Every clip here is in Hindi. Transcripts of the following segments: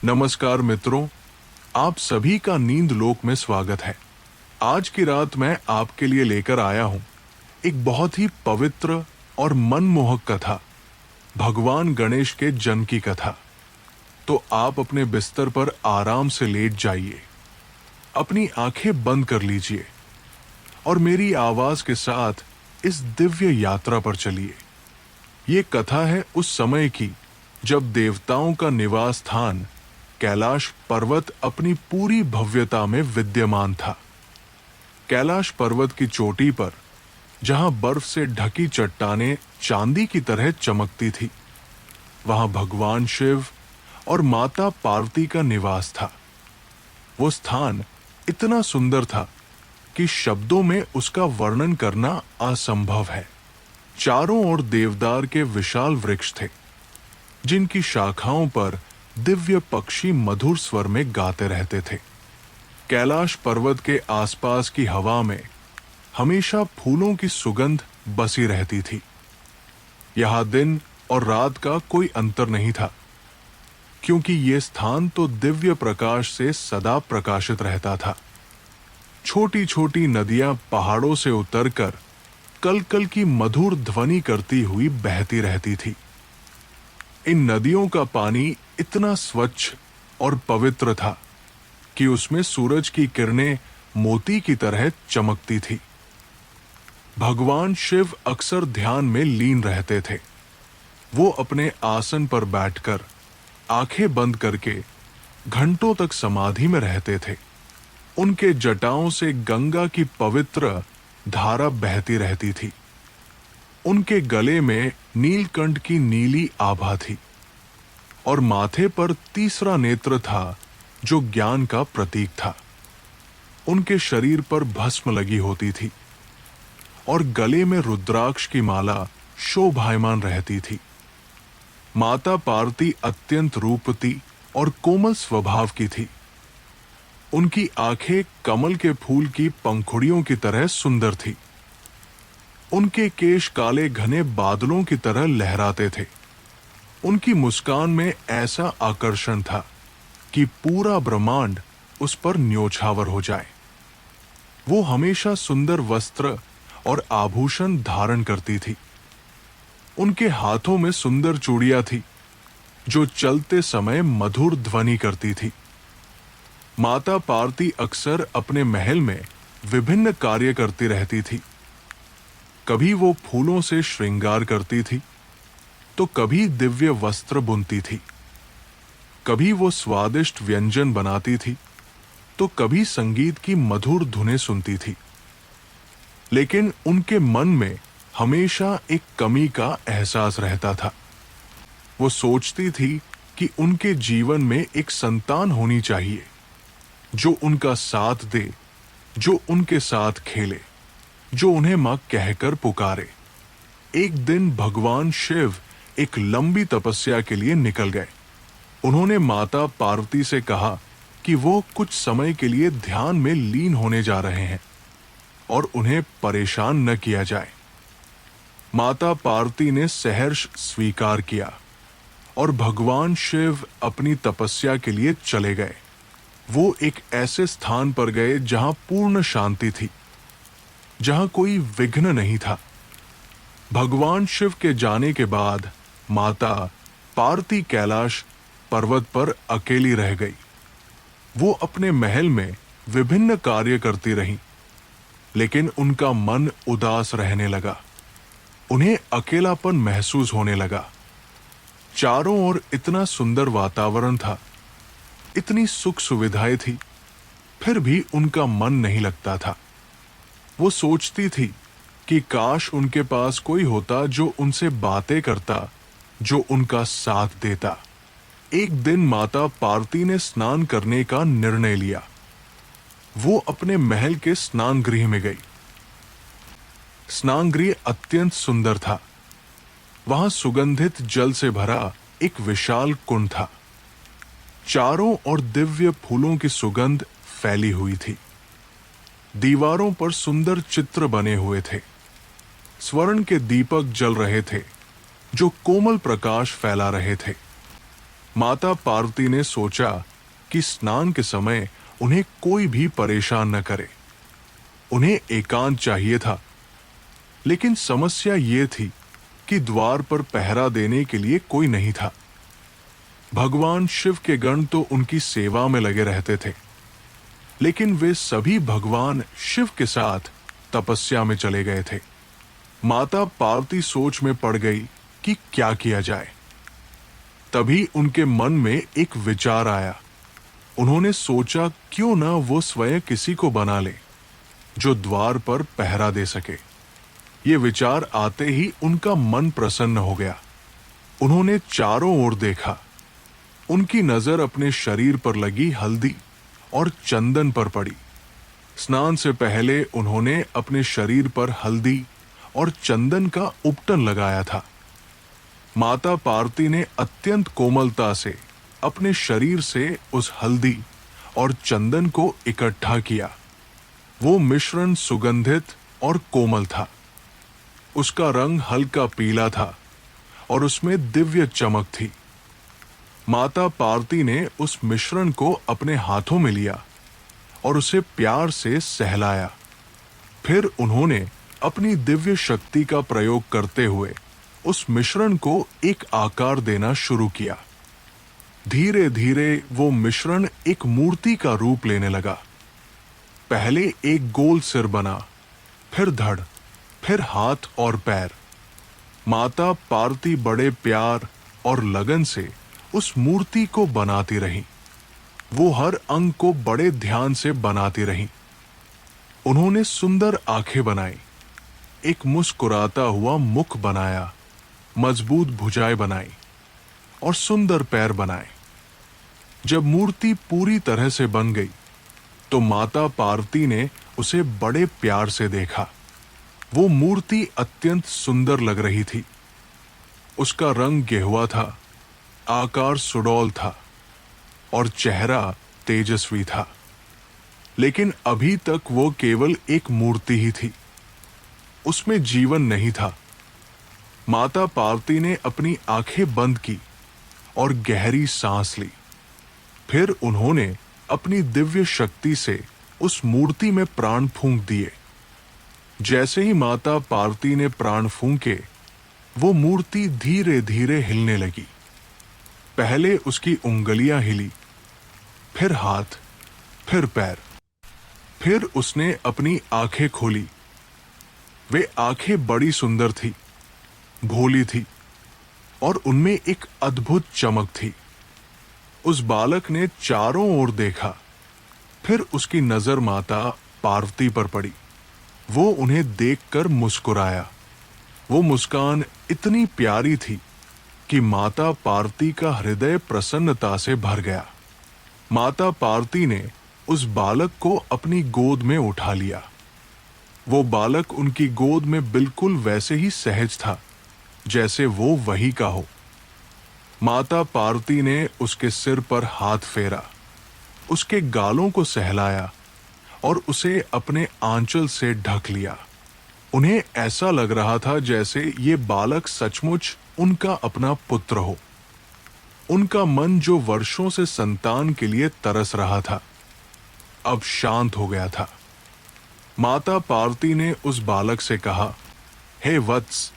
नमस्कार मित्रों, आप सभी का नींद लोक में स्वागत है। आज की रात मैं आपके लिए लेकर आया हूं एक बहुत ही पवित्र और मनमोहक कथा, भगवान गणेश के जन्म की कथा। तो आप अपने बिस्तर पर आराम से लेट जाइए, अपनी आंखें बंद कर लीजिए और मेरी आवाज के साथ इस दिव्य यात्रा पर चलिए। ये कथा है उस समय की जब देवताओं का निवास स्थान कैलाश पर्वत अपनी पूरी भव्यता में विद्यमान था। कैलाश पर्वत की चोटी पर जहां बर्फ से ढकी चट्टानें चांदी की तरह चमकती थी, वहां भगवान शिव और माता पार्वती का निवास था। वो स्थान इतना सुंदर था कि शब्दों में उसका वर्णन करना असंभव है। चारों ओर देवदार के विशाल वृक्ष थे, जिनकी शाखाओं पर दिव्य पक्षी मधुर स्वर में गाते रहते थे। कैलाश पर्वत के आसपास की हवा में हमेशा फूलों की सुगंध बसी रहती थी। यहाँ दिन और रात का कोई अंतर नहीं था, क्योंकि ये स्थान तो दिव्य प्रकाश से सदा प्रकाशित रहता था। छोटी छोटी नदियां पहाड़ों से उतरकर कलकल की मधुर ध्वनि करती हुई बहती रहती थी। इन नदियों का पानी इतना स्वच्छ और पवित्र था कि उसमें सूरज की किरणें मोती की तरह चमकती थी। भगवान शिव अक्सर ध्यान में लीन रहते थे। वो अपने आसन पर बैठकर आंखें बंद करके घंटों तक समाधि में रहते थे। उनके जटाओं से गंगा की पवित्र धारा बहती रहती थी। उनके गले में नीलकंठ की नीली आभा थी और माथे पर तीसरा नेत्र था, जो ज्ञान का प्रतीक था। उनके शरीर पर भस्म लगी होती थी और गले में रुद्राक्ष की माला शोभायमान रहती थी। माता पार्वती अत्यंत रूपवती और कोमल स्वभाव की थी। उनकी आंखें कमल के फूल की पंखुड़ियों की तरह सुंदर थी। उनके केश काले घने बादलों की तरह लहराते थे। उनकी मुस्कान में ऐसा आकर्षण था कि पूरा ब्रह्मांड उस पर न्योछावर हो जाए। वो हमेशा सुंदर वस्त्र और आभूषण धारण करती थी। उनके हाथों में सुंदर चूड़ियां थी, जो चलते समय मधुर ध्वनि करती थी। माता पार्वती अक्सर अपने महल में विभिन्न कार्य करती रहती थी। कभी वो फूलों से श्रृंगार करती थी, तो कभी दिव्य वस्त्र बुनती थी। कभी वो स्वादिष्ट व्यंजन बनाती थी, तो कभी संगीत की मधुर धुनें सुनती थी। लेकिन उनके मन में हमेशा एक कमी का एहसास रहता था। वो सोचती थी कि उनके जीवन में एक संतान होनी चाहिए, जो उनका साथ दे, जो उनके साथ खेले, जो उन्हें मां कहकर पुकारे। एक दिन भगवान शिव एक लंबी तपस्या के लिए निकल गए। उन्होंने माता पार्वती से कहा कि वो कुछ समय के लिए ध्यान में लीन होने जा रहे हैं और उन्हें परेशान न किया जाए। माता पार्वती ने सहर्ष स्वीकार किया और भगवान शिव अपनी तपस्या के लिए चले गए। वो एक ऐसे स्थान पर गए जहां पूर्ण शांति थी, जहां कोई विघ्न नहीं था। भगवान शिव के जाने के बाद माता पार्वती कैलाश पर्वत पर अकेली रह गई। वो अपने महल में विभिन्न कार्य करती रहीं, लेकिन उनका मन उदास रहने लगा। उन्हें अकेलापन महसूस होने लगा। चारों ओर इतना सुंदर वातावरण था, इतनी सुख सुविधाएं थी, फिर भी उनका मन नहीं लगता था। वो सोचती थी कि काश उनके पास कोई होता जो उनसे बातें करता, जो उनका साथ देता। एक दिन माता पार्वती ने स्नान करने का निर्णय लिया। वो अपने महल के स्नान गृह में गई। स्नान गृह अत्यंत सुंदर था। वहां सुगंधित जल से भरा एक विशाल कुंड था। चारों ओर दिव्य फूलों की सुगंध फैली हुई थी। दीवारों पर सुंदर चित्र बने हुए थे। स्वर्ण के दीपक जल रहे थे, जो कोमल प्रकाश फैला रहे थे। माता पार्वती ने सोचा कि स्नान के समय उन्हें कोई भी परेशान न करे। उन्हें एकांत चाहिए था, लेकिन समस्या ये थी कि द्वार पर पहरा देने के लिए कोई नहीं था। भगवान शिव के गण तो उनकी सेवा में लगे रहते थे, लेकिन वे सभी भगवान शिव के साथ तपस्या में चले गए थे। माता पार्वती सोच में पड़ गई कि क्या किया जाए। तभी उनके मन में एक विचार आया। उन्होंने सोचा क्यों ना वो स्वयं किसी को बना ले जो द्वार पर पहरा दे सके। ये विचार आते ही उनका मन प्रसन्न हो गया। उन्होंने चारों ओर देखा। उनकी नजर अपने शरीर पर लगी हल्दी और चंदन पर पड़ी। स्नान से पहले उन्होंने अपने शरीर पर हल्दी और चंदन का उपटन लगाया था। माता पार्वती ने अत्यंत कोमलता से अपने शरीर से उस हल्दी और चंदन को इकट्ठा किया। वो मिश्रण सुगंधित और कोमल था। उसका रंग हल्का पीला था और उसमें दिव्य चमक थी। माता पार्वती ने उस मिश्रण को अपने हाथों में लिया और उसे प्यार से सहलाया। फिर उन्होंने अपनी दिव्य शक्ति का प्रयोग करते हुए उस मिश्रण को एक आकार देना शुरू किया। धीरे धीरे वो मिश्रण एक मूर्ति का रूप लेने लगा। पहले एक गोल सिर बना, फिर धड़, फिर हाथ और पैर। माता पार्वती बड़े प्यार और लगन से उस मूर्ति को बनाती रही। वो हर अंग को बड़े ध्यान से बनाती रही। उन्होंने सुंदर आंखें बनाई, एक मुस्कुराता हुआ मुख बनाया, मजबूत भुजाएं बनाई और सुंदर पैर बनाए। जब मूर्ति पूरी तरह से बन गई तो माता पार्वती ने उसे बड़े प्यार से देखा। वो मूर्ति अत्यंत सुंदर लग रही थी। उसका रंग गेहुआ था, आकार सुडौल था और चेहरा तेजस्वी था। लेकिन अभी तक वो केवल एक मूर्ति ही थी। उसमें जीवन नहीं था। माता पार्वती ने अपनी आंखें बंद की और गहरी सांस ली। फिर उन्होंने अपनी दिव्य शक्ति से उस मूर्ति में प्राण फूंक दिए। जैसे ही माता पार्वती ने प्राण फूंके, वो मूर्ति धीरे धीरे हिलने लगी। पहले उसकी उंगलियां हिली, फिर हाथ, फिर पैर। फिर उसने अपनी आंखें खोली। वे आंखें बड़ी सुंदर थी, भोली थी और उनमें एक अद्भुत चमक थी। उस बालक ने चारों ओर देखा। फिर उसकी नजर माता पार्वती पर पड़ी। वो उन्हें देखकर मुस्कुराया। वो मुस्कान इतनी प्यारी थी कि माता पार्वती का हृदय प्रसन्नता से भर गया। माता पार्वती ने उस बालक को अपनी गोद में उठा लिया। वो बालक उनकी गोद में बिल्कुल वैसे ही सहज था जैसे वो वही का हो। माता पार्वती ने उसके सिर पर हाथ फेरा, उसके गालों को सहलाया और उसे अपने आंचल से ढक लिया। उन्हें ऐसा लग रहा था जैसे ये बालक सचमुच उनका अपना पुत्र हो। उनका मन जो वर्षों से संतान के लिए तरस रहा था, अब शांत हो गया था। माता पार्वती ने उस बालक से कहा, हे वत्स,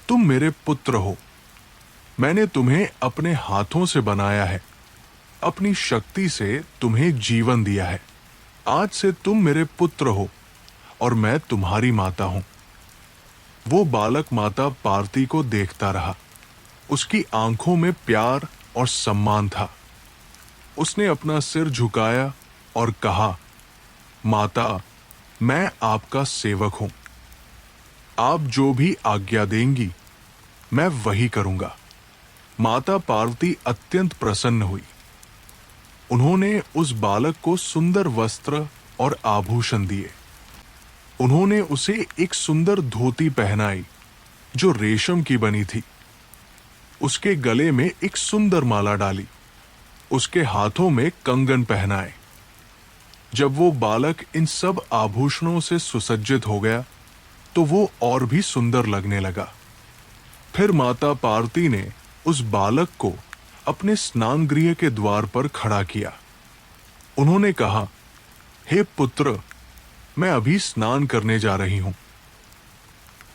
तुम मेरे पुत्र हो। मैंने तुम्हें अपने हाथों से बनाया है, अपनी शक्ति से तुम्हें जीवन दिया है। आज से तुम मेरे पुत्र हो और मैं तुम्हारी माता हूं। वो बालक माता पार्वती को देखता रहा। उसकी आंखों में प्यार और सम्मान था। उसने अपना सिर झुकाया और कहा, माता, मैं आपका सेवक हूं। आप जो भी आज्ञा देंगी मैं वही करूंगा। माता पार्वती अत्यंत प्रसन्न हुई। उन्होंने उस बालक को सुंदर वस्त्र और आभूषण दिए। उन्होंने उसे एक सुंदर धोती पहनाई जो रेशम की बनी थी। उसके गले में एक सुंदर माला डाली। उसके हाथों में कंगन पहनाए। जब वो बालक इन सब आभूषणों से सुसज्जित हो गया तो वो और भी सुंदर लगने लगा। फिर माता पार्वती ने उस बालक को अपने स्नान गृह के द्वार पर खड़ा किया। उन्होंने कहा, हे पुत्र, मैं अभी स्नान करने जा रही हूं।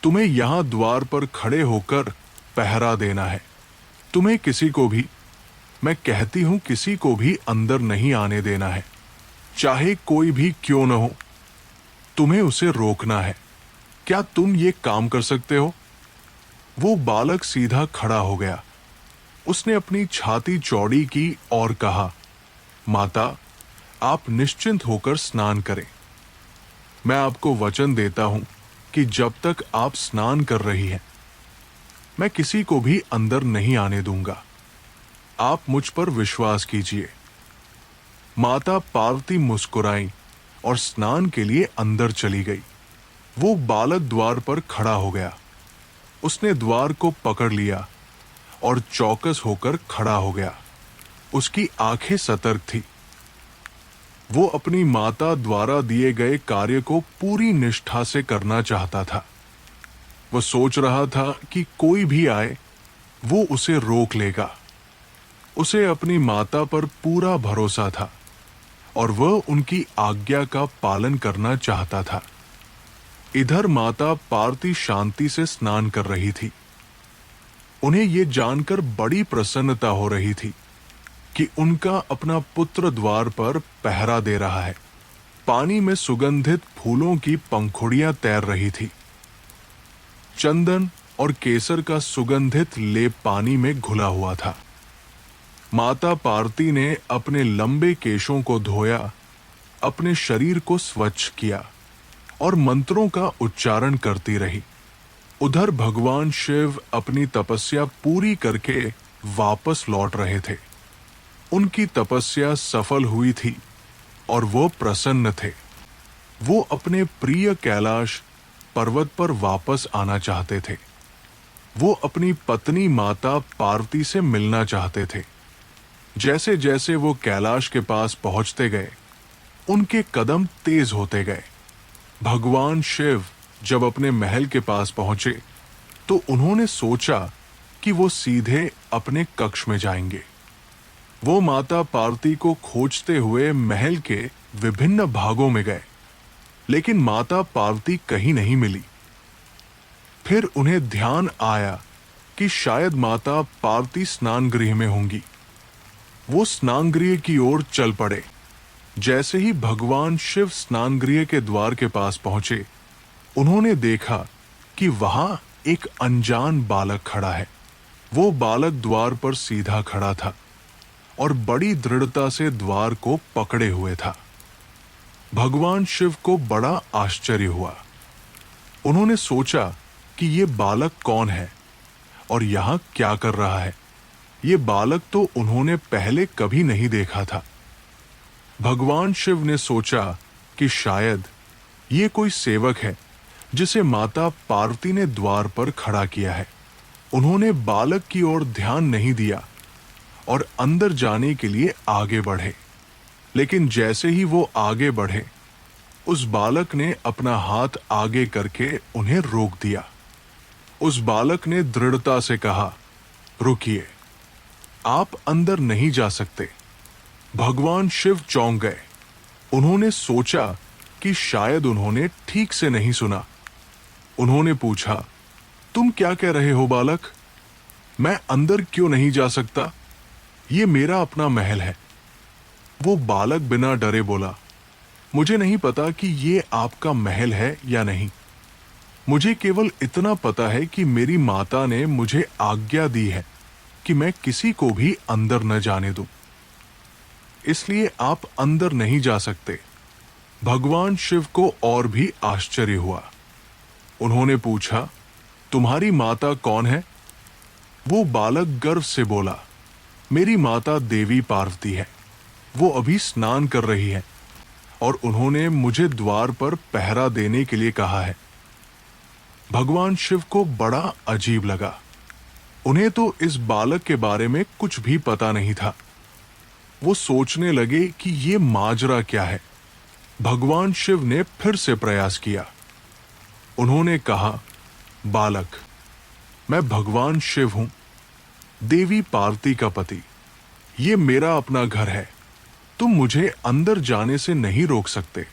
तुम्हें यहां द्वार पर खड़े होकर पहरा देना है। तुम्हें किसी को भी, मैं कहती हूं किसी को भी अंदर नहीं आने देना है, चाहे कोई भी क्यों न हो। तुम्हें उसे रोकना है। क्या तुम ये काम कर सकते हो? वो बालक सीधा खड़ा हो गया। उसने अपनी छाती चौड़ी की और कहा, माता, आप निश्चिंत होकर स्नान करें। मैं आपको वचन देता हूं कि जब तक आप स्नान कर रही हैं, मैं किसी को भी अंदर नहीं आने दूंगा। आप मुझ पर विश्वास कीजिए। माता पार्वती मुस्कुराई और स्नान के लिए अंदर चली गई। वो बालक द्वार पर खड़ा हो गया। उसने द्वार को पकड़ लिया और चौकस होकर खड़ा हो गया। उसकी आंखें सतर्क थी। वो अपनी माता द्वारा दिए गए कार्य को पूरी निष्ठा से करना चाहता था। वो सोच रहा था कि कोई भी आए, वो उसे रोक लेगा। उसे अपनी माता पर पूरा भरोसा था और वह उनकी आज्ञा का पालन करना चाहता था। इधर माता पार्वती शांति से स्नान कर रही थी। उन्हें यह जानकर बड़ी प्रसन्नता हो रही थी कि उनका अपना पुत्र द्वार पर पहरा दे रहा है। पानी में सुगंधित फूलों की पंखुड़ियां तैर रही थी। चंदन और केसर का सुगंधित लेप पानी में घुला हुआ था। माता पार्वती ने अपने लंबे केशों को धोया, अपने शरीर को स्वच्छ किया और मंत्रों का उच्चारण करती रही। उधर भगवान शिव अपनी तपस्या पूरी करके वापस लौट रहे थे। उनकी तपस्या सफल हुई थी और वो प्रसन्न थे। वो अपने प्रिय कैलाश पर्वत पर वापस आना चाहते थे। वो अपनी पत्नी माता पार्वती से मिलना चाहते थे। जैसे जैसे वो कैलाश के पास पहुंचते गए, उनके कदम तेज होते गए। भगवान शिव जब अपने महल के पास पहुंचे तो उन्होंने सोचा कि वो सीधे अपने कक्ष में जाएंगे। वो माता पार्वती को खोजते हुए महल के विभिन्न भागों में गए, लेकिन माता पार्वती कहीं नहीं मिली। फिर उन्हें ध्यान आया कि शायद माता पार्वती स्नान गृह में होंगी। वो स्नान गृह की ओर चल पड़े। जैसे ही भगवान शिव स्नान गृह के द्वार के पास पहुंचे, उन्होंने देखा कि वहां एक अनजान बालक खड़ा है। वो बालक द्वार पर सीधा खड़ा था और बड़ी दृढ़ता से द्वार को पकड़े हुए था। भगवान शिव को बड़ा आश्चर्य हुआ। उन्होंने सोचा कि ये बालक कौन है और यहां क्या कर रहा है। ये बालक तो उन्होंने पहले कभी नहीं देखा था। भगवान शिव ने सोचा कि शायद ये कोई सेवक है जिसे माता पार्वती ने द्वार पर खड़ा किया है। उन्होंने बालक की ओर ध्यान नहीं दिया और अंदर जाने के लिए आगे बढ़े। लेकिन जैसे ही वो आगे बढ़े, उस बालक ने अपना हाथ आगे करके उन्हें रोक दिया। उस बालक ने दृढ़ता से कहा, रुकिए, आप अंदर नहीं जा सकते। भगवान शिव चौंक गए। उन्होंने सोचा कि शायद उन्होंने ठीक से नहीं सुना। उन्होंने पूछा, तुम क्या कह रहे हो बालक? मैं अंदर क्यों नहीं जा सकता? ये मेरा अपना महल है। वो बालक बिना डरे बोला, मुझे नहीं पता कि ये आपका महल है या नहीं। मुझे केवल इतना पता है कि मेरी माता ने मुझे आज्ञा दी है कि मैं किसी को भी अंदर न जाने दूं। इसलिए आप अंदर नहीं जा सकते। भगवान शिव को और भी आश्चर्य हुआ। उन्होंने पूछा, तुम्हारी माता कौन है? वो बालक गर्व से बोला, मेरी माता देवी पार्वती है। वो अभी स्नान कर रही है और उन्होंने मुझे द्वार पर पहरा देने के लिए कहा है। भगवान शिव को बड़ा अजीब लगा। उन्हें तो इस बालक के बारे में कुछ भी पता नहीं था। वो सोचने लगे कि ये माजरा क्या है। भगवान शिव ने फिर से प्रयास किया। उन्होंने कहा, बालक, मैं भगवान शिव हूं, देवी पार्वती का पति। ये मेरा अपना घर है, तुम मुझे अंदर जाने से नहीं रोक सकते।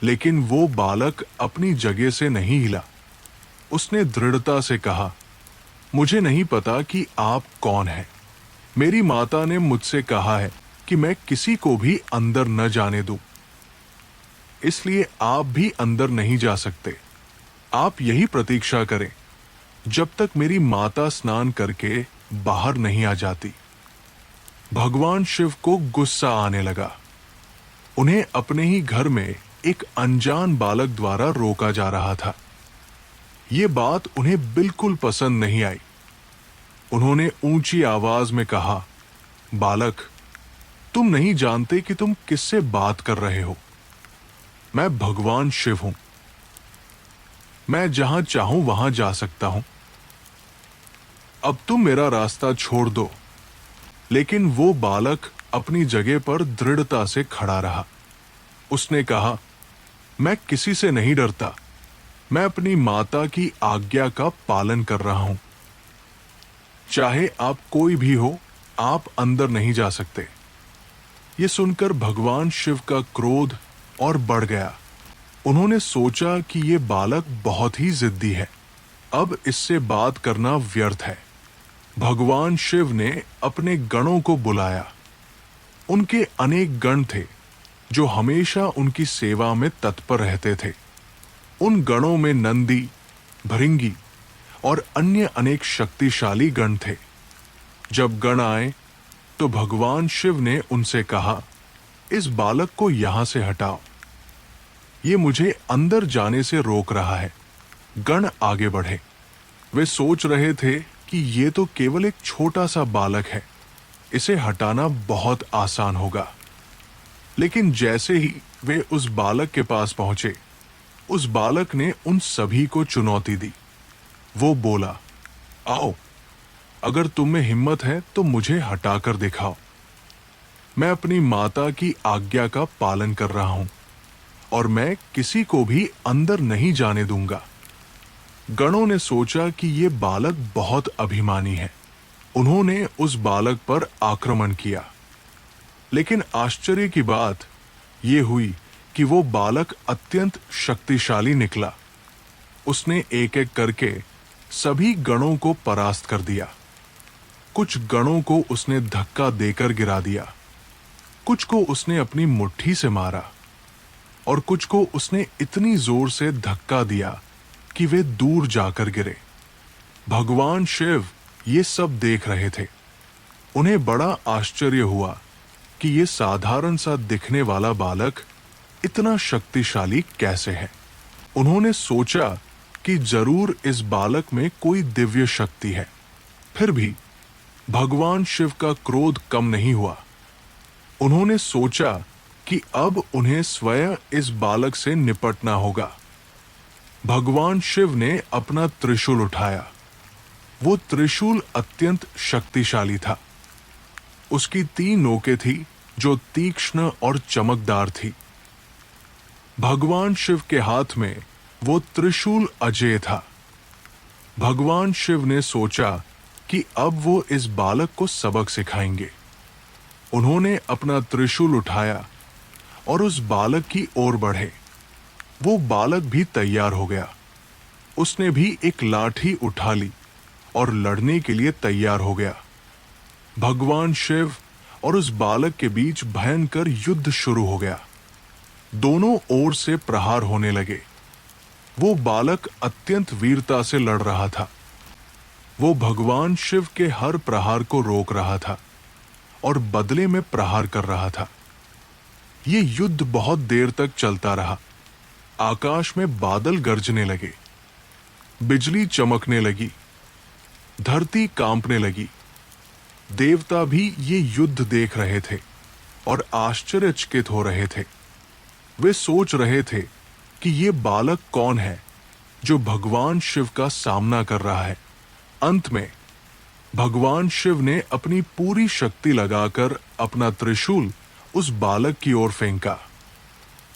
लेकिन वो बालक अपनी जगह से नहीं हिला। उसने दृढ़ता से कहा, मुझे नहीं पता कि आप कौन हैं। मेरी माता ने मुझसे कहा है कि मैं किसी को भी अंदर न जाने दूं, इसलिए आप भी अंदर नहीं जा सकते। आप यही प्रतीक्षा करें जब तक मेरी माता स्नान करके बाहर नहीं आ जाती। भगवान शिव को गुस्सा आने लगा। उन्हें अपने ही घर में एक अनजान बालक द्वारा रोका जा रहा था। ये बात उन्हें बिल्कुल पसंद नहीं आई। उन्होंने ऊंची आवाज में कहा, बालक, तुम नहीं जानते कि तुम किससे बात कर रहे हो। मैं भगवान शिव हूं। मैं जहां चाहूं वहां जा सकता हूं। अब तुम मेरा रास्ता छोड़ दो। लेकिन वो बालक अपनी जगह पर दृढ़ता से खड़ा रहा। उसने कहा, मैं किसी से नहीं डरता। मैं अपनी माता की आज्ञा का पालन कर रहा हूं। चाहे आप कोई भी हो, आप अंदर नहीं जा सकते। ये सुनकर भगवान शिव का क्रोध और बढ़ गया। उन्होंने सोचा कि ये बालक बहुत ही जिद्दी है, अब इससे बात करना व्यर्थ है। भगवान शिव ने अपने गणों को बुलाया। उनके अनेक गण थे जो हमेशा उनकी सेवा में तत्पर रहते थे। उन गणों में नंदी, भृंगी और अन्य अनेक शक्तिशाली गण थे। जब गण आए तो भगवान शिव ने उनसे कहा, इस बालक को यहां से हटाओ। ये मुझे अंदर जाने से रोक रहा है। गण आगे बढ़े। वे सोच रहे थे कि ये तो केवल एक छोटा सा बालक है, इसे हटाना बहुत आसान होगा। लेकिन जैसे ही वे उस बालक के पास पहुंचे, उस बालक ने उन सभी को चुनौती दी। वो बोला, आओ, अगर तुम में हिम्मत है तो मुझे हटाकर दिखाओ। मैं अपनी माता की आज्ञा का पालन कर रहा हूं और मैं किसी को भी अंदर नहीं जाने दूंगा। गणों ने सोचा कि ये बालक बहुत अभिमानी है। उन्होंने उस बालक पर आक्रमण किया। लेकिन आश्चर्य की बात ये हुई कि वो बालक अत्यंत शक्तिशाली निकला। उसने एक एक करके सभी गणों को परास्त कर दिया। कुछ गणों को उसने धक्का देकर गिरा दिया, कुछ को उसने अपनी मुट्ठी से मारा और कुछ को उसने इतनी जोर से धक्का दिया कि वे दूर जाकर गिरे। भगवान शिव ये सब देख रहे थे। उन्हें बड़ा आश्चर्य हुआ कि ये साधारण सा दिखने वाला बालक इतना शक्तिशाली कैसे है। उन्होंने सोचा कि जरूर इस बालक में कोई दिव्य शक्ति है। फिर भी भगवान शिव का क्रोध कम नहीं हुआ। उन्होंने सोचा कि अब उन्हें स्वयं इस बालक से निपटना होगा। भगवान शिव ने अपना त्रिशूल उठाया। वो त्रिशूल अत्यंत शक्तिशाली था। उसकी 3 नोकें थी जो तीक्ष्ण और चमकदार थी। भगवान शिव के हाथ में वो त्रिशूल अजेय था। भगवान शिव ने सोचा कि अब वो इस बालक को सबक सिखाएंगे। उन्होंने अपना त्रिशूल उठाया और उस बालक की ओर बढ़े। वो बालक भी तैयार हो गया। उसने भी एक लाठी उठा ली और लड़ने के लिए तैयार हो गया। भगवान शिव और उस बालक के बीच भयंकर युद्ध शुरू हो गया। दोनों ओर से प्रहार होने लगे। वो बालक अत्यंत वीरता से लड़ रहा था। वो भगवान शिव के हर प्रहार को रोक रहा था और बदले में प्रहार कर रहा था। ये युद्ध बहुत देर तक चलता रहा। आकाश में बादल गरजने लगे, बिजली चमकने लगी, धरती कांपने लगी। देवता भी ये युद्ध देख रहे थे और आश्चर्यचकित हो रहे थे। वे सोच रहे थे कि ये बालक कौन है जो भगवान शिव का सामना कर रहा है। अंत में भगवान शिव ने अपनी पूरी शक्ति लगाकर अपना त्रिशूल उस बालक की ओर फेंका।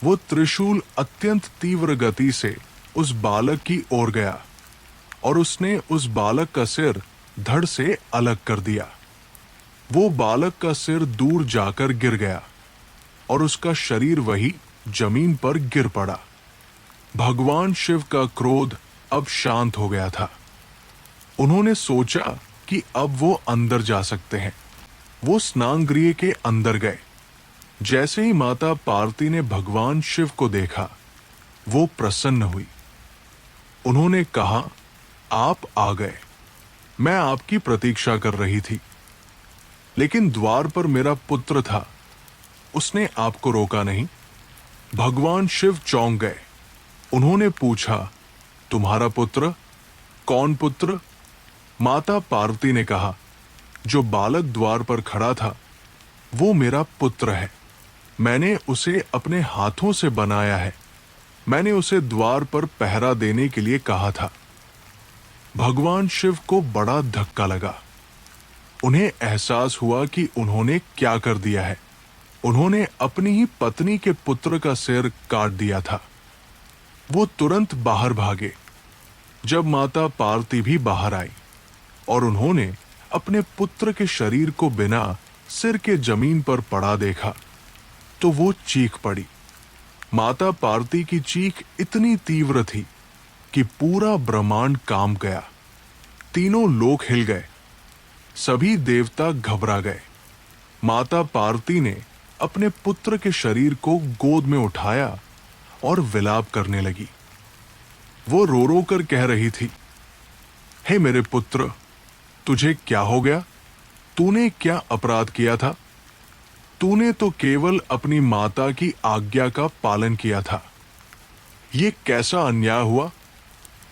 वो त्रिशूल अत्यंत तीव्र गति से उस बालक की ओर गया और उसने उस बालक का सिर धड़ से अलग कर दिया। वो बालक का सिर दूर जाकर गिर गया और उसका शरीर वही जमीन पर गिर पड़ा। भगवान शिव का क्रोध अब शांत हो गया था। उन्होंने सोचा कि अब वो अंदर जा सकते हैं। वो स्नानगृह के अंदर गए। जैसे ही माता पार्वती ने भगवान शिव को देखा, वो प्रसन्न हुई। उन्होंने कहा, आप आ गए। मैं आपकी प्रतीक्षा कर रही थी, लेकिन द्वार पर मेरा पुत्र था, उसने आपको रोका नहीं। भगवान शिव चौंक गए। उन्होंने पूछा, तुम्हारा पुत्र? कौन पुत्र? माता पार्वती ने कहा, जो बालक द्वार पर खड़ा था वो मेरा पुत्र है। मैंने उसे अपने हाथों से बनाया है। मैंने उसे द्वार पर पहरा देने के लिए कहा था। भगवान शिव को बड़ा धक्का लगा। उन्हें एहसास हुआ कि उन्होंने क्या कर दिया है। उन्होंने अपनी ही पत्नी के पुत्र का सिर काट दिया था। वो तुरंत बाहर भागे। जब माता पार्वती भी बाहर आई और उन्होंने अपने पुत्र के शरीर को बिना सिर के जमीन पर पड़ा देखा, तो वो चीख पड़ी। माता पार्वती की चीख इतनी तीव्र थी कि पूरा ब्रह्मांड कांप गया। तीनों लोक हिल गए। सभी देवता घबरा गए। माता पार्वती ने अपने पुत्र के शरीर को गोद में उठाया और विलाप करने लगी। वो रो रो कर कह रही थी, हे मेरे पुत्र, तुझे क्या हो गया? तूने क्या अपराध किया था? तूने तो केवल अपनी माता की आज्ञा का पालन किया था। ये कैसा अन्याय हुआ?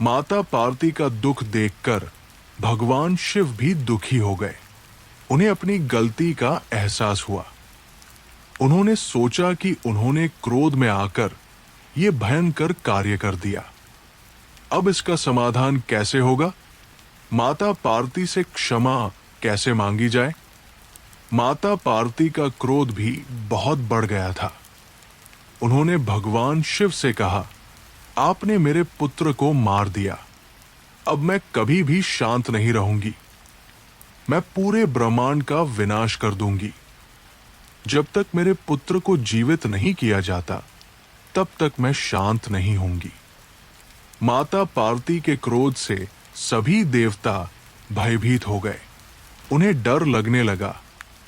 माता पार्वती का दुख देखकर भगवान शिव भी दुखी हो गए। उन्हें अपनी गलती का एहसास हुआ। उन्होंने सोचा कि उन्होंने क्रोध में आकर ये भयंकर कार्य कर दिया। अब इसका समाधान कैसे होगा? माता पार्वती से क्षमा कैसे मांगी जाए? माता पार्वती का क्रोध भी बहुत बढ़ गया था। उन्होंने भगवान शिव से कहा, आपने मेरे पुत्र को मार दिया। अब मैं कभी भी शांत नहीं रहूंगी। मैं पूरे ब्रह्मांड का विनाश कर दूंगी। जब तक मेरे पुत्र को जीवित नहीं किया जाता, तब तक मैं शांत नहीं होंगी। माता पार्वती के क्रोध से सभी देवता भयभीत हो गए। उन्हें डर लगने लगा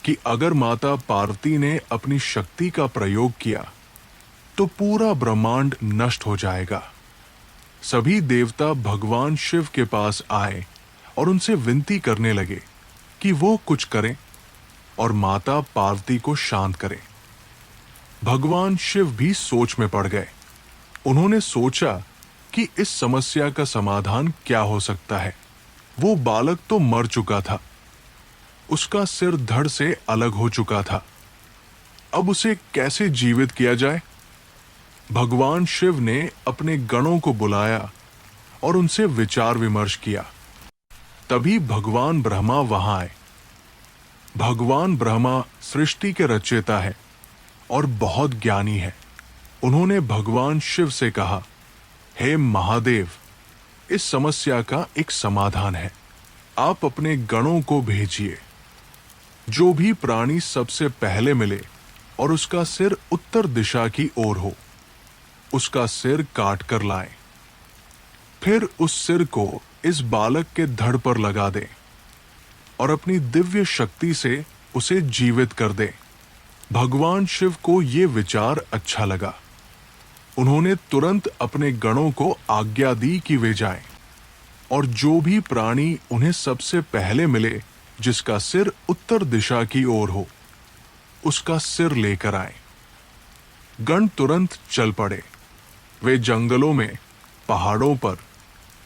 कि अगर माता पार्वती ने अपनी शक्ति का प्रयोग किया तो पूरा ब्रह्मांड नष्ट हो जाएगा। सभी देवता भगवान शिव के पास आए और उनसे विनती करने लगे कि वो कुछ करें और माता पार्वती को शांत करें। भगवान शिव भी सोच में पड़ गए। उन्होंने सोचा कि इस समस्या का समाधान क्या हो सकता है। वो बालक तो मर चुका था, उसका सिर धड़ से अलग हो चुका था। अब उसे कैसे जीवित किया जाए? भगवान शिव ने अपने गणों को बुलाया और उनसे विचार विमर्श किया। तभी भगवान ब्रह्मा वहां आए। भगवान ब्रह्मा सृष्टि के रचयिता है और बहुत ज्ञानी है। उन्होंने भगवान शिव से कहा, हे महादेव, इस समस्या का एक समाधान है। आप अपने गणों को भेजिए। जो भी प्राणी सबसे पहले मिले और उसका सिर उत्तर दिशा की ओर हो, उसका सिर काट कर लाएं। फिर उस सिर को इस बालक के धड़ पर लगा दें और अपनी दिव्य शक्ति से उसे जीवित कर दें। भगवान शिव को ये विचार अच्छा लगा। उन्होंने तुरंत अपने गणों को आज्ञा दी कि वे जाएं और जो भी प्राणी उन्हें सबसे पहले मिले, जिसका सिर उत्तर दिशा की ओर हो, उसका सिर लेकर आए। गण तुरंत चल पड़े। वे जंगलों में, पहाड़ों पर,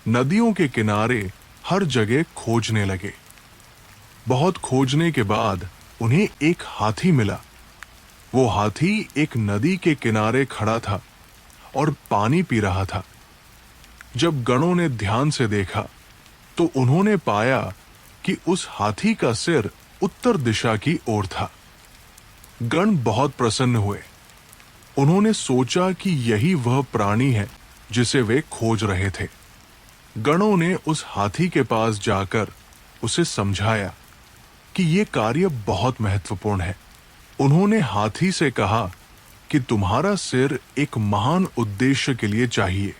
नदियों के किनारे हर जगह खोजने लगे। बहुत खोजने के बाद उन्हें एक हाथी मिला। वो हाथी एक नदी के किनारे खड़ा था और पानी पी रहा था। जब गणों ने ध्यान से देखा तो उन्होंने पाया कि उस हाथी का सिर उत्तर दिशा की ओर था। गण बहुत प्रसन्न हुए। उन्होंने सोचा कि यही वह प्राणी है जिसे वे खोज रहे थे। गणों ने उस हाथी के पास जाकर उसे समझाया कि ये कार्य बहुत महत्वपूर्ण है। उन्होंने हाथी से कहा कि तुम्हारा सिर एक महान उद्देश्य के लिए चाहिए।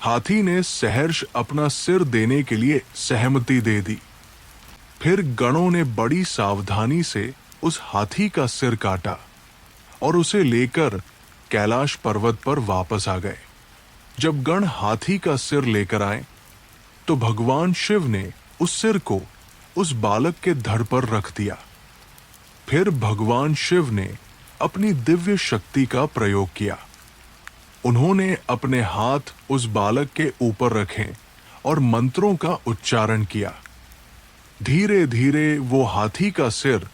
हाथी ने सहर्ष अपना सिर देने के लिए सहमति दे दी। फिर गणों ने बड़ी सावधानी से उस हाथी का सिर काटा और उसे लेकर कैलाश पर्वत पर वापस आ गए। जब गण हाथी का सिर लेकर आए तो भगवान शिव ने उस सिर को उस बालक के धड़ पर रख दिया। फिर भगवान शिव ने अपनी दिव्य शक्ति का प्रयोग किया। उन्होंने अपने हाथ उस बालक के ऊपर रखे और मंत्रों का उच्चारण किया। धीरे धीरे वो हाथी का सिर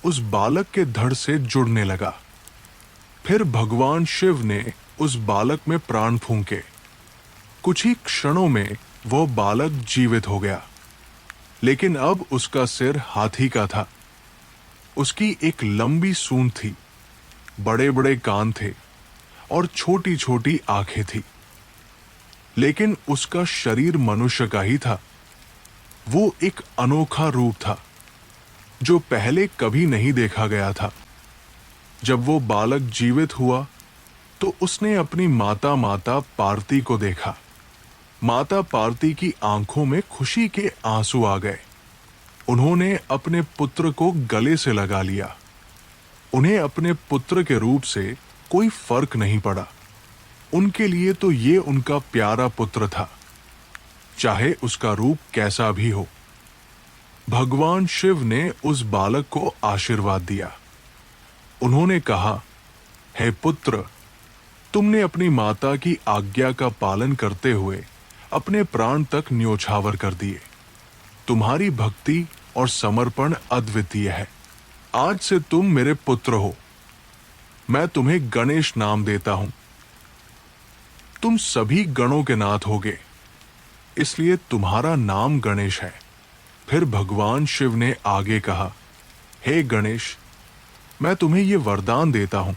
उस बालक के धड़ से जुड़ने लगा। फिर भगवान शिव ने उस बालक में प्राण फूंके। कुछ ही क्षणों में वह बालक जीवित हो गया, लेकिन अब उसका सिर हाथी का था। उसकी एक लंबी सूंड थी, बड़े बड़े कान थे और छोटी छोटी आंखें थी, लेकिन उसका शरीर मनुष्य का ही था। वो एक अनोखा रूप था जो पहले कभी नहीं देखा गया था। जब वो बालक जीवित हुआ तो उसने अपनी माता पार्वती को देखा। माता पार्वती की आंखों में खुशी के आंसू आ गए। उन्होंने अपने पुत्र को गले से लगा लिया। उन्हें अपने पुत्र के रूप से कोई फर्क नहीं पड़ा। उनके लिए तो ये उनका प्यारा पुत्र था, चाहे उसका रूप कैसा भी हो। भगवान शिव ने उस बालक को आशीर्वाद दिया। उन्होंने कहा, हे पुत्र, तुमने अपनी माता की आज्ञा का पालन करते हुए अपने प्राण तक न्योछावर कर दिए। तुम्हारी भक्ति और समर्पण अद्वितीय है। आज से तुम मेरे पुत्र हो। मैं तुम्हें गणेश नाम देता हूं। तुम सभी गणों के नाथ होगे, इसलिए तुम्हारा नाम गणेश है। फिर भगवान शिव ने आगे कहा, हे गणेश, मैं तुम्हें यह वरदान देता हूं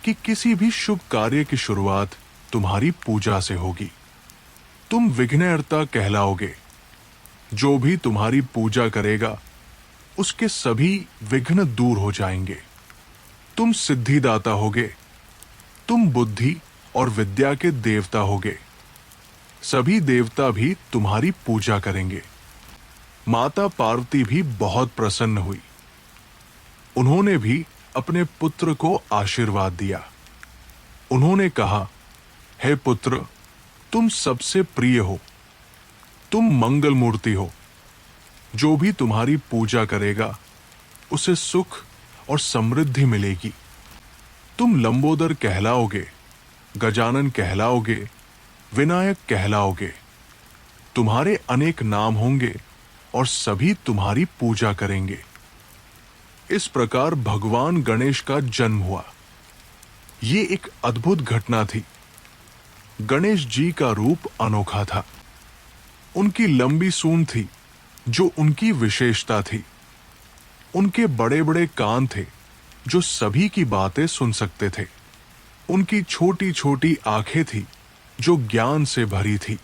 कि किसी भी शुभ कार्य की शुरुआत तुम्हारी पूजा से होगी। तुम विघ्नहर्ता कहलाओगे। जो भी तुम्हारी पूजा करेगा उसके सभी विघ्न दूर हो जाएंगे। तुम सिद्धिदाता होगे। तुम बुद्धि और विद्या के देवता होगे। सभी देवता भी तुम्हारी पूजा करेंगे। माता पार्वती भी बहुत प्रसन्न हुई। उन्होंने भी अपने पुत्र को आशीर्वाद दिया। उन्होंने कहा, हे पुत्र, तुम सबसे प्रिय हो। तुम मंगल मूर्ति हो। जो भी तुम्हारी पूजा करेगा उसे सुख और समृद्धि मिलेगी। तुम लंबोदर कहलाओगे, गजानन कहलाओगे, विनायक कहलाओगे। तुम्हारे अनेक नाम होंगे और सभी तुम्हारी पूजा करेंगे। इस प्रकार भगवान गणेश का जन्म हुआ। ये एक अद्भुत घटना थी। गणेश जी का रूप अनोखा था। उनकी लंबी सूंड थी जो उनकी विशेषता थी। उनके बड़े बड़े कान थे जो सभी की बातें सुन सकते थे। उनकी छोटी छोटी आंखें थी जो ज्ञान से भरी थी।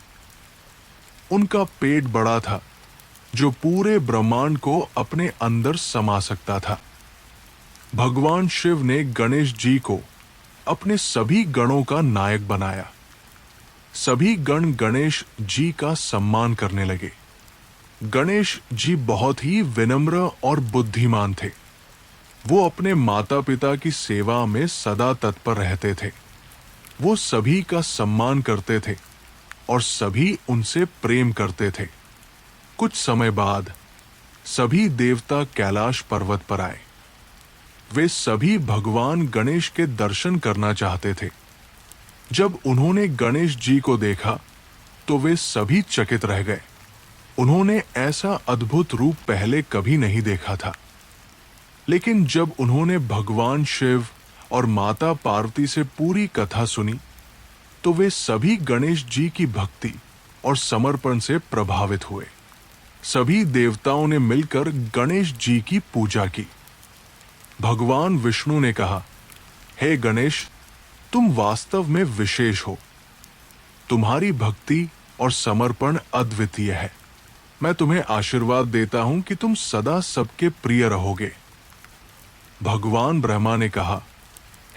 उनका पेट बड़ा था जो पूरे ब्रह्मांड को अपने अंदर समा सकता था। भगवान शिव ने गणेश जी को अपने सभी गणों का नायक बनाया। सभी गण गणेश जी का सम्मान करने लगे। गणेश जी बहुत ही विनम्र और बुद्धिमान थे। वो अपने माता पिता की सेवा में सदा तत्पर रहते थे। वो सभी का सम्मान करते थे और सभी उनसे प्रेम करते थे। कुछ समय बाद सभी देवता कैलाश पर्वत पर आए। वे सभी भगवान गणेश के दर्शन करना चाहते थे। जब उन्होंने गणेश जी को देखा तो वे सभी चकित रह गए। उन्होंने ऐसा अद्भुत रूप पहले कभी नहीं देखा था। लेकिन जब उन्होंने भगवान शिव और माता पार्वती से पूरी कथा सुनी तो वे सभी गणेश जी की भक्ति और समर्पण से प्रभावित हुए। सभी देवताओं ने मिलकर गणेश जी की पूजा की। भगवान विष्णु ने कहा, हे गणेश, तुम वास्तव में विशेष हो। तुम्हारी भक्ति और समर्पण अद्वितीय है। मैं तुम्हें आशीर्वाद देता हूं कि तुम सदा सबके प्रिय रहोगे। भगवान ब्रह्मा ने कहा,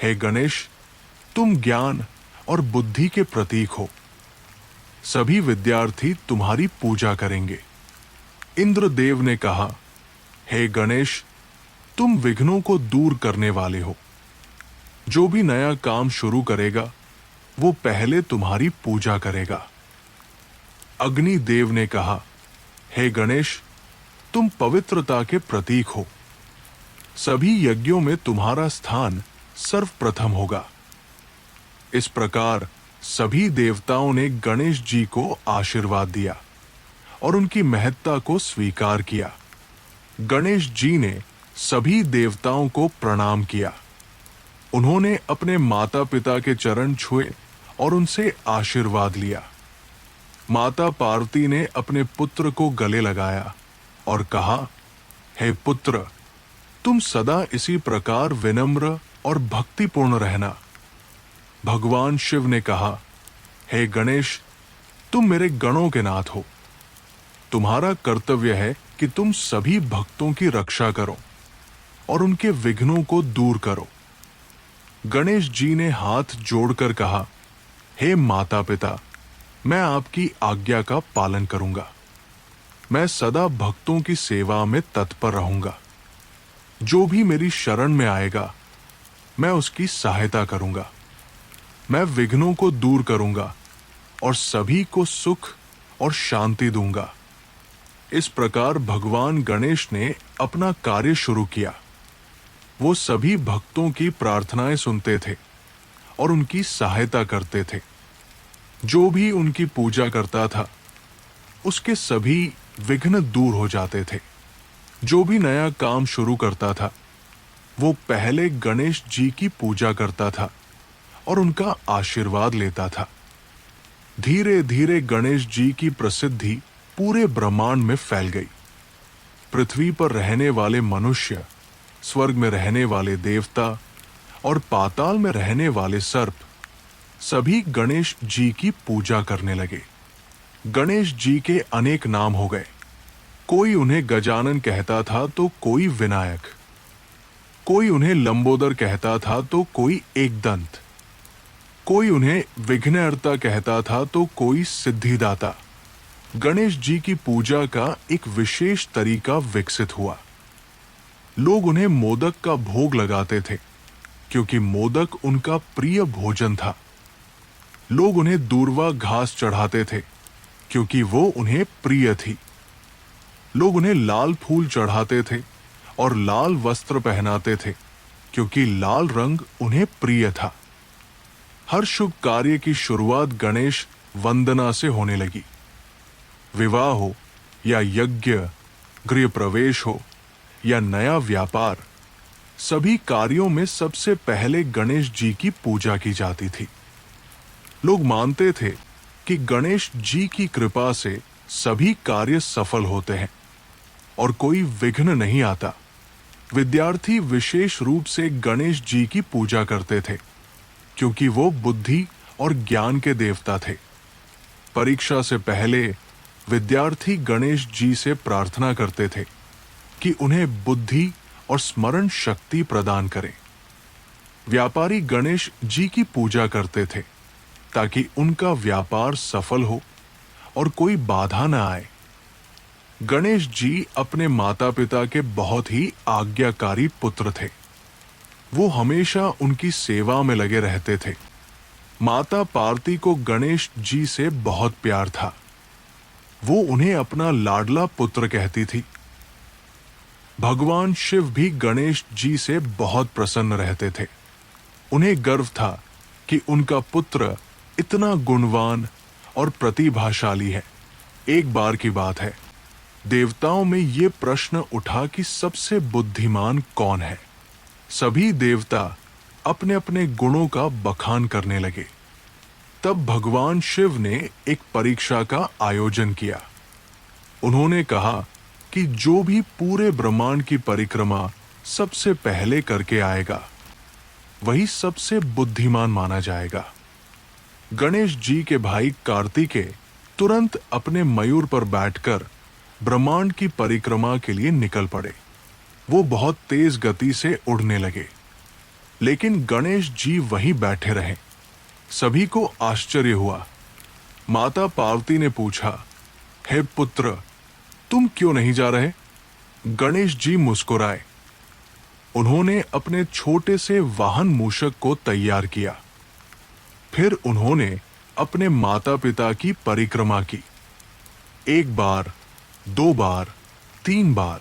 हे गणेश, तुम ज्ञान और बुद्धि के प्रतीक हो। सभी विद्यार्थी तुम्हारी पूजा करेंगे। इंद्रदेव ने कहा, हे गणेश, तुम विघ्नों को दूर करने वाले हो। जो भी नया काम शुरू करेगा वो पहले तुम्हारी पूजा करेगा। अग्निदेव ने कहा, हे गणेश, तुम पवित्रता के प्रतीक हो। सभी यज्ञों में तुम्हारा स्थान सर्वप्रथम होगा। इस प्रकार सभी देवताओं ने गणेश जी को आशीर्वाद दिया और उनकी महत्ता को स्वीकार किया। गणेश जी ने सभी देवताओं को प्रणाम किया। उन्होंने अपने माता पिता के चरण छुए और उनसे आशीर्वाद लिया। माता पार्वती ने अपने पुत्र को गले लगाया और कहा, हे पुत्र, तुम सदा इसी प्रकार विनम्र और भक्तिपूर्ण रहना। भगवान शिव ने कहा, हे गणेश, तुम मेरे गणों के नाथ हो। तुम्हारा कर्तव्य है कि तुम सभी भक्तों की रक्षा करो और उनके विघ्नों को दूर करो। गणेश जी ने हाथ जोड़कर कहा, हे माता पिता, मैं आपकी आज्ञा का पालन करूंगा। मैं सदा भक्तों की सेवा में तत्पर रहूंगा। जो भी मेरी शरण में आएगा मैं उसकी सहायता करूंगा। मैं विघ्नों को दूर करूंगा और सभी को सुख और शांति दूंगा। इस प्रकार भगवान गणेश ने अपना कार्य शुरू किया। वो सभी भक्तों की प्रार्थनाएं सुनते थे और उनकी सहायता करते थे। जो भी उनकी पूजा करता था उसके सभी विघ्न दूर हो जाते थे। जो भी नया काम शुरू करता था वो पहले गणेश जी की पूजा करता था और उनका आशीर्वाद लेता था। धीरे धीरे गणेश जी की प्रसिद्धि पूरे ब्रह्मांड में फैल गई। पृथ्वी पर रहने वाले मनुष्य, स्वर्ग में रहने वाले देवता और पाताल में रहने वाले सर्प सभी गणेश जी की पूजा करने लगे। गणेश जी के अनेक नाम हो गए। कोई उन्हें गजानन कहता था तो कोई विनायक, कोई उन्हें लंबोदर कहता था तो कोई एकदंत, कोई उन्हें विघ्नहर्ता कहता था तो कोई सिद्धिदाता। गणेश जी की पूजा का एक विशेष तरीका विकसित हुआ। लोग उन्हें मोदक का भोग लगाते थे क्योंकि मोदक उनका प्रिय भोजन था। लोग उन्हें दूर्वा घास चढ़ाते थे क्योंकि वो उन्हें प्रिय थी। लोग उन्हें लाल फूल चढ़ाते थे और लाल वस्त्र पहनाते थे क्योंकि लाल रंग उन्हें प्रिय था। हर शुभ कार्य की शुरुआत गणेश वंदना से होने लगी। विवाह हो या यज्ञ, गृह प्रवेश हो या नया व्यापार, सभी कार्यों में सबसे पहले गणेश जी की पूजा की जाती थी। लोग मानते थे कि गणेश जी की कृपा से सभी कार्य सफल होते हैं और कोई विघ्न नहीं आता। विद्यार्थी विशेष रूप से गणेश जी की पूजा करते थे क्योंकि वो बुद्धि और ज्ञान के देवता थे। परीक्षा से पहले विद्यार्थी गणेश जी से प्रार्थना करते थे कि उन्हें बुद्धि और स्मरण शक्ति प्रदान करें। व्यापारी गणेश जी की पूजा करते थे ताकि उनका व्यापार सफल हो और कोई बाधा न आए। गणेश जी अपने माता पिता के बहुत ही आज्ञाकारी पुत्र थे। वो हमेशा उनकी सेवा में लगे रहते थे। माता पार्वती को गणेश जी से बहुत प्यार था। वो उन्हें अपना लाडला पुत्र कहती थी। भगवान शिव भी गणेश जी से बहुत प्रसन्न रहते थे। उन्हें गर्व था कि उनका पुत्र इतना गुणवान और प्रतिभाशाली है। एक बार की बात है, देवताओं में ये प्रश्न उठा कि सबसे बुद्धिमान कौन है। सभी देवता अपने अपने गुणों का बखान करने लगे। तब भगवान शिव ने एक परीक्षा का आयोजन किया। उन्होंने कहा कि जो भी पूरे ब्रह्मांड की परिक्रमा सबसे पहले करके आएगा वही सबसे बुद्धिमान माना जाएगा। गणेश जी के भाई कार्तिकेय तुरंत अपने मयूर पर बैठकर ब्रह्मांड की परिक्रमा के लिए निकल पड़े। वो बहुत तेज गति से उड़ने लगे, लेकिन गणेश जी वहीं बैठे रहे। सभी को आश्चर्य हुआ। माता पार्वती ने पूछा, हे पुत्र, तुम क्यों नहीं जा रहे? गणेश जी मुस्कुराए। उन्होंने अपने छोटे से वाहन मूषक को तैयार किया। फिर उन्होंने अपने माता पिता की परिक्रमा की। 1 बार, 2 बार, 3 बार।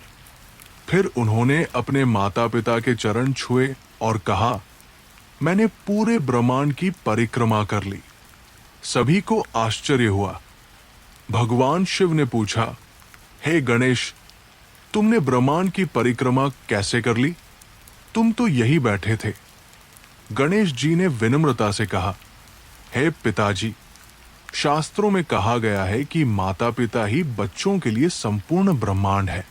फिर उन्होंने अपने माता पिता के चरण छुए और कहा, मैंने पूरे ब्रह्मांड की परिक्रमा कर ली। सभी को आश्चर्य हुआ। भगवान शिव ने पूछा, हे गणेश, तुमने ब्रह्मांड की परिक्रमा कैसे कर ली? तुम तो यही बैठे थे। गणेश जी ने विनम्रता से कहा, हे पिताजी, शास्त्रों में कहा गया है कि माता पिता ही बच्चों के लिए संपूर्ण ब्रह्मांड है।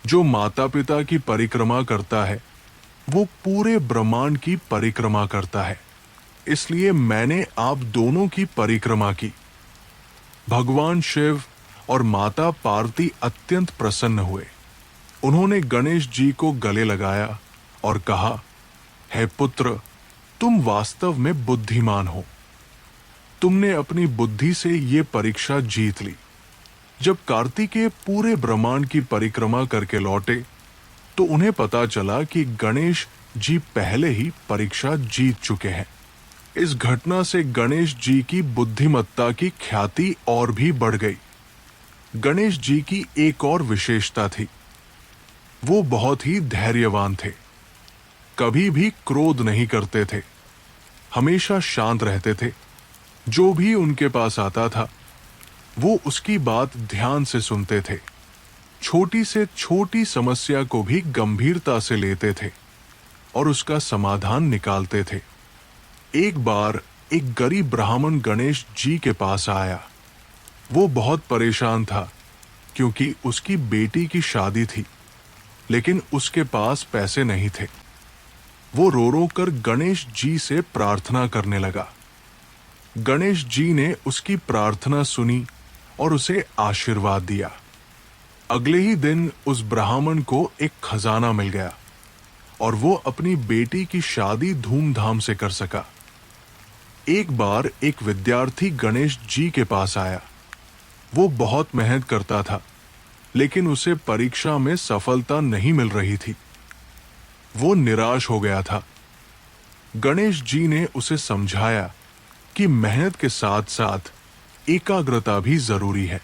जो माता पिता की परिक्रमा करता है वो पूरे ब्रह्मांड की परिक्रमा करता है। इसलिए मैंने आप दोनों की परिक्रमा की। भगवान शिव और माता पार्वती अत्यंत प्रसन्न हुए। उन्होंने गणेश जी को गले लगाया और कहा, हे पुत्र, तुम वास्तव में बुद्धिमान हो। तुमने अपनी बुद्धि से ये परीक्षा जीत ली। जब कार्तिकेय पूरे ब्रह्मांड की परिक्रमा करके लौटे तो उन्हें पता चला कि गणेश जी पहले ही परीक्षा जीत चुके हैं। इस घटना से गणेश जी की बुद्धिमत्ता की ख्याति और भी बढ़ गई। गणेश जी की एक और विशेषता थी, वो बहुत ही धैर्यवान थे। कभी भी क्रोध नहीं करते थे, हमेशा शांत रहते थे। जो भी उनके पास आता था वो उसकी बात ध्यान से सुनते थे। छोटी से छोटी समस्या को भी गंभीरता से लेते थे और उसका समाधान निकालते थे। एक बार एक गरीब ब्राह्मण गणेश जी के पास आया। वो बहुत परेशान था क्योंकि उसकी बेटी की शादी थी, लेकिन उसके पास पैसे नहीं थे। वो रो रो कर गणेश जी से प्रार्थना करने लगा। गणेश जी ने उसकी प्रार्थना सुनी और उसे आशीर्वाद दिया। अगले ही दिन उस ब्राह्मण को एक खजाना मिल गया और वो अपनी बेटी की शादी धूमधाम से कर सका। एक बार एक विद्यार्थी गणेश जी के पास आया। वो बहुत मेहनत करता था, लेकिन उसे परीक्षा में सफलता नहीं मिल रही थी। वो निराश हो गया था। गणेश जी ने उसे समझाया कि मेहनत के साथ साथ एकाग्रता भी जरूरी है।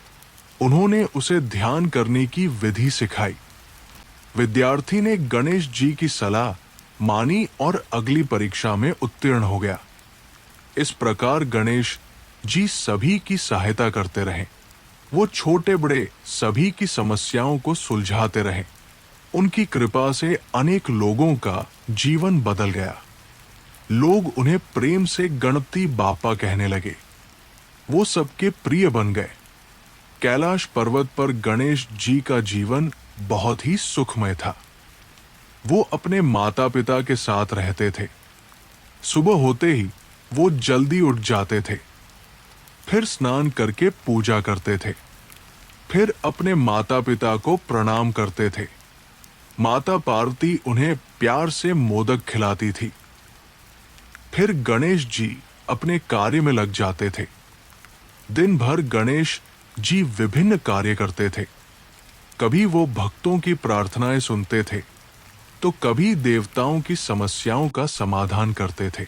उन्होंने उसे ध्यान करने की विधि सिखाई। विद्यार्थी ने गणेश जी की सलाह मानी और अगली परीक्षा में उत्तीर्ण हो गया। इस प्रकार गणेश जी सभी की सहायता करते रहे। वो छोटे बड़े सभी की समस्याओं को सुलझाते रहे। उनकी कृपा से अनेक लोगों का जीवन बदल गया। लोग उन्हें प्रेम से गणपति बापा कहने लगे। वो सबके प्रिय बन गए। कैलाश पर्वत पर गणेश जी का जीवन बहुत ही सुखमय था। वो अपने माता पिता के साथ रहते थे। सुबह होते ही वो जल्दी उठ जाते थे, फिर स्नान करके पूजा करते थे, फिर अपने माता पिता को प्रणाम करते थे। माता पार्वती उन्हें प्यार से मोदक खिलाती थी। फिर गणेश जी अपने कार्य में लग जाते थे। दिन भर गणेश जी विभिन्न कार्य करते थे। कभी वो भक्तों की प्रार्थनाएं सुनते थे, तो कभी देवताओं की समस्याओं का समाधान करते थे।